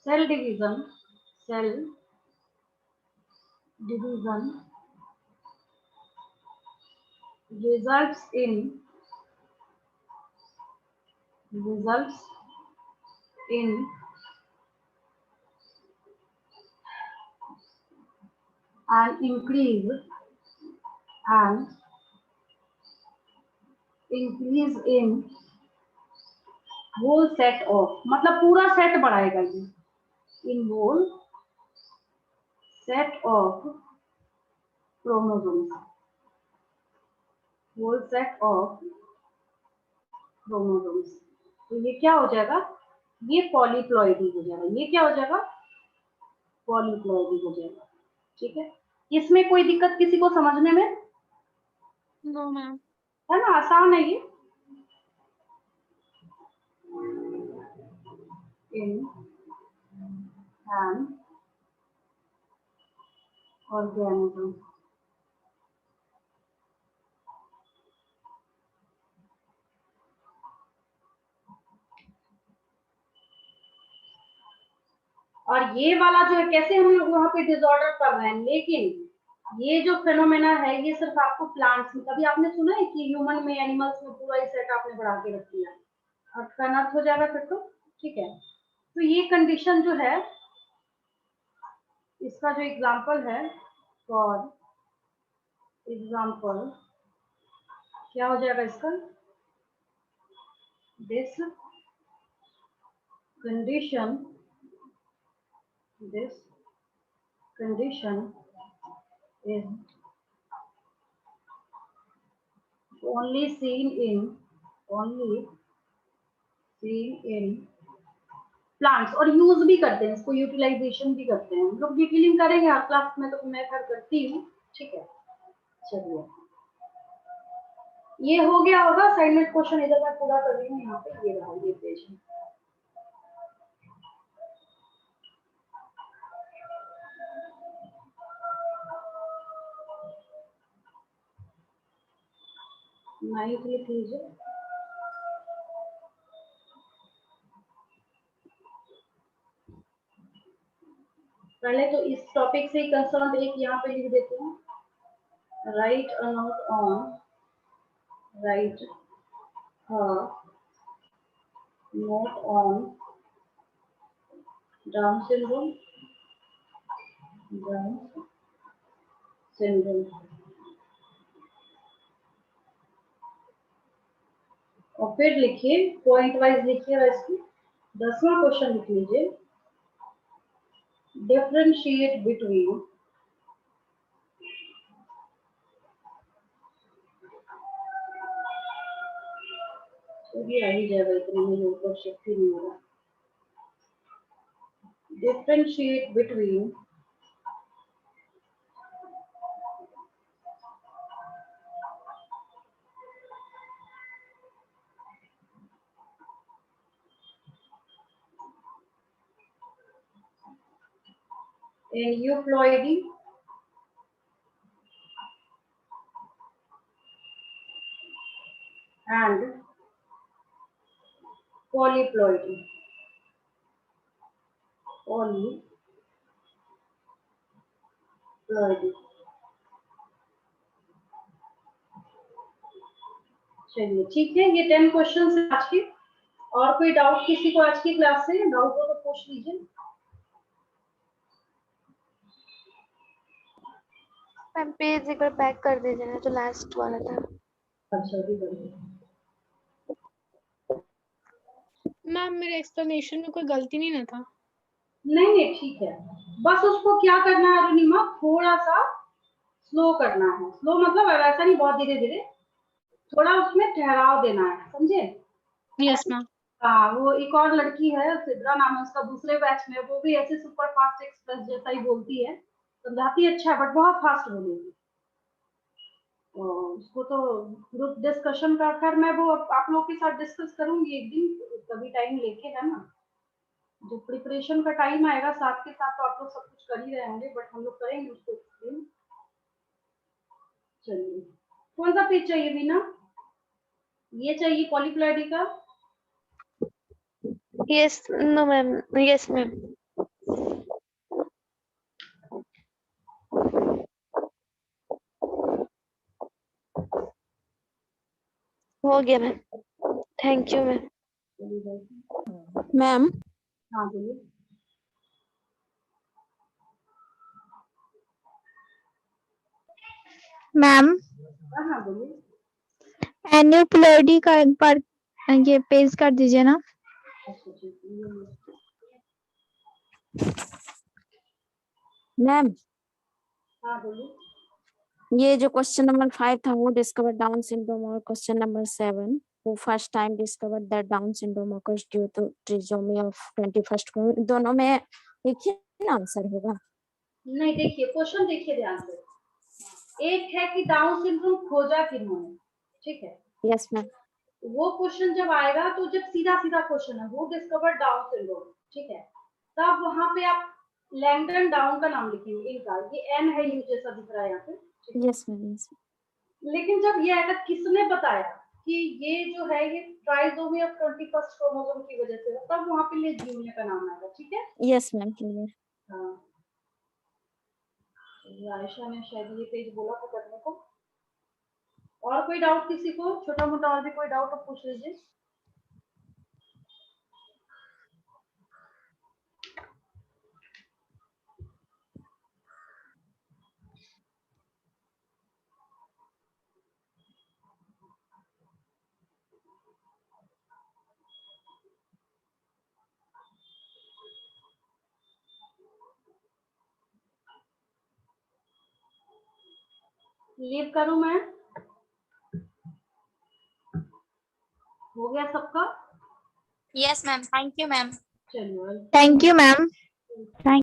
cell division results in an increase in whole set of, मतलब पूरा सेट बढ़ाएगा ये, in whole set of chromosomes, whole set of chromosomes, तो ये क्या हो जाएगा, ये पॉलीप्लॉइडी हो जाएगा, ये क्या हो जाएगा, पॉलीप्लॉइडी हो जाएगा, ठीक है। इसमें कोई दिक्कत किसी को समझने में, नो मैम। है ना, आसान है ये। इन एन ऑर्गेनिज्म, और ये वाला जो है कैसे हम लोग वहां पे डिसऑर्डर कर रहे हैं, लेकिन ये जो फेनोमेना है ये सिर्फ आपको प्लांट्स में, कभी आपने सुना है कि ह्यूमन में, एनिमल्स में पूरा ही सेट आपने बढ़ा के रख दिया, अर्थ का अनर्थ हो जाएगा फिर तो, ठीक है। तो ये कंडीशन जो है, इसका जो एग्जांपल है, फॉर एग्जांपल क्या हो जाएगा इसका, this condition is only seen in plants, और यूज भी करते हैं इसको, यूटिलाइजेशन भी करते हैं, हम लोग डिटेलिंग करेंगे हर क्लास में, तो मैं खैर करती हूँ, ठीक है। चलिए ये हो गया होगा असाइनमेंट क्वेश्चन, इधर मैं पूरा कर रही हूँ, यहाँ पे ये रहा ये पेज है। नाइन्थ लिख लीजिए, पहले तो इस टॉपिक से ही कंसर्न एक यहाँ पे लिख देते हैं, right a note on down syndrome, और फिर लिखिए पॉइंट वाइज लिखिए, वैसे 10वां क्वेश्चन लिख लीजिए, डिफरेंशिएट बिटवीन भी आ ही जाएगा, इतने में ऊपर शिफ्ट ही नहीं हो रहा। Differentiate between aneuploidy and polyploidy. चलिए ठीक है, ये 10 क्वेश्चन है आज के। और कोई डाउट किसी को आज की क्लास से? डाउट हो तो पूछ लीजिए। मैम पेज एक बार बैक कर दीजिए ना, जो लास्ट वाला था। अच्छा भी बढ़िया। मैम मेरे एक्सप्लेनेशन में कोई गलती नहीं ना था? नहीं नहीं ठीक है, बस उसको क्या करना है अरुणिमा, थोड़ा सा स्लो करना है। स्लो मतलब ऐसा नहीं बहुत धीरे धीरे, थोड़ा उसमें ठहराव देना है, समझे? Yes ma'am. हाँ, वो एक और लड़की है, सिद्रा नाम है उसका, दूसरे बैच में, वो भी ऐसे सुपर फास्ट एक्सप्रेस जैसा ही बोलती है, समझाती अच्छा बट बहुत फास्ट बोलेगी। तो उसको तो ग्रुप डिस्कशन कर मैं वो आप लोगों के साथ डिस्कस करूंगी एक दिन, कभी टाइम लेके, है ना? जो प्रिपरेशन का टाइम आएगा साथ के साथ तो आप लोग सब कुछ कर ही रहे होंगे, बट हम लोग करेंगे उसको एक्सप्लेन। चलिए, कौन सा पेज चाहिए वीना? ये चाहिए पॉलीप्लॉइडी का? Yes no ma'am, yes ma'am. हो गया ma'am, thank you ma'am. Ma'am हाँ बोलिए। मैम हाँ हाँ बोलिए। एन्यूप्लॉइडी का एक बार ये पेज कर दीजिए ना। अच्छा ठीक है। मैम हाँ बोलिए। ये जो क्वेश्चन नंबर 5 था वो डिस्कवर डाउन सिंड्रोम, और क्वेश्चन नंबर 7 वो first time discover that Down syndrome occurs due to trisomy of 21st chromosome, दोनों में एक ही आंसर होगा? नहीं देखिए, क्वेश्चन देखिए ध्यान से। एक है कि डाउन सिंड्रोम खोजा किन्होंने, ठीक है? Yes ma'am. वो क्वेश्चन जब आएगा तो जब सीधा सीधा क्वेश्चन है वो डिस्कवर डाउन सिंड्रोम, ठीक है, तब वहां पे आप लैंगडन डाउन का नाम लिखेंगे इनका, ये एन है यू जैसा दिख रहा है यहाँ पे। Yes ma'am. लेकिन जब ये आएगा किसने बताया कि ये जो है ये ट्राइसोमी ऑफ 21st क्रोमोसोम की वजह से, तब वहां पे ले जीनिया का नाम आएगा, ठीक है? Yes ma'am clear. हाँ, आयशा ने शायद ये पेज बोला था करने को। और कोई डाउट किसी को, छोटा मोटा और भी कोई डाउट हो पूछ लीजिए। लीव करूं मैं? हो गया सबका? Yes ma'am, thank you ma'am. चलिए, थैंक यू मैम।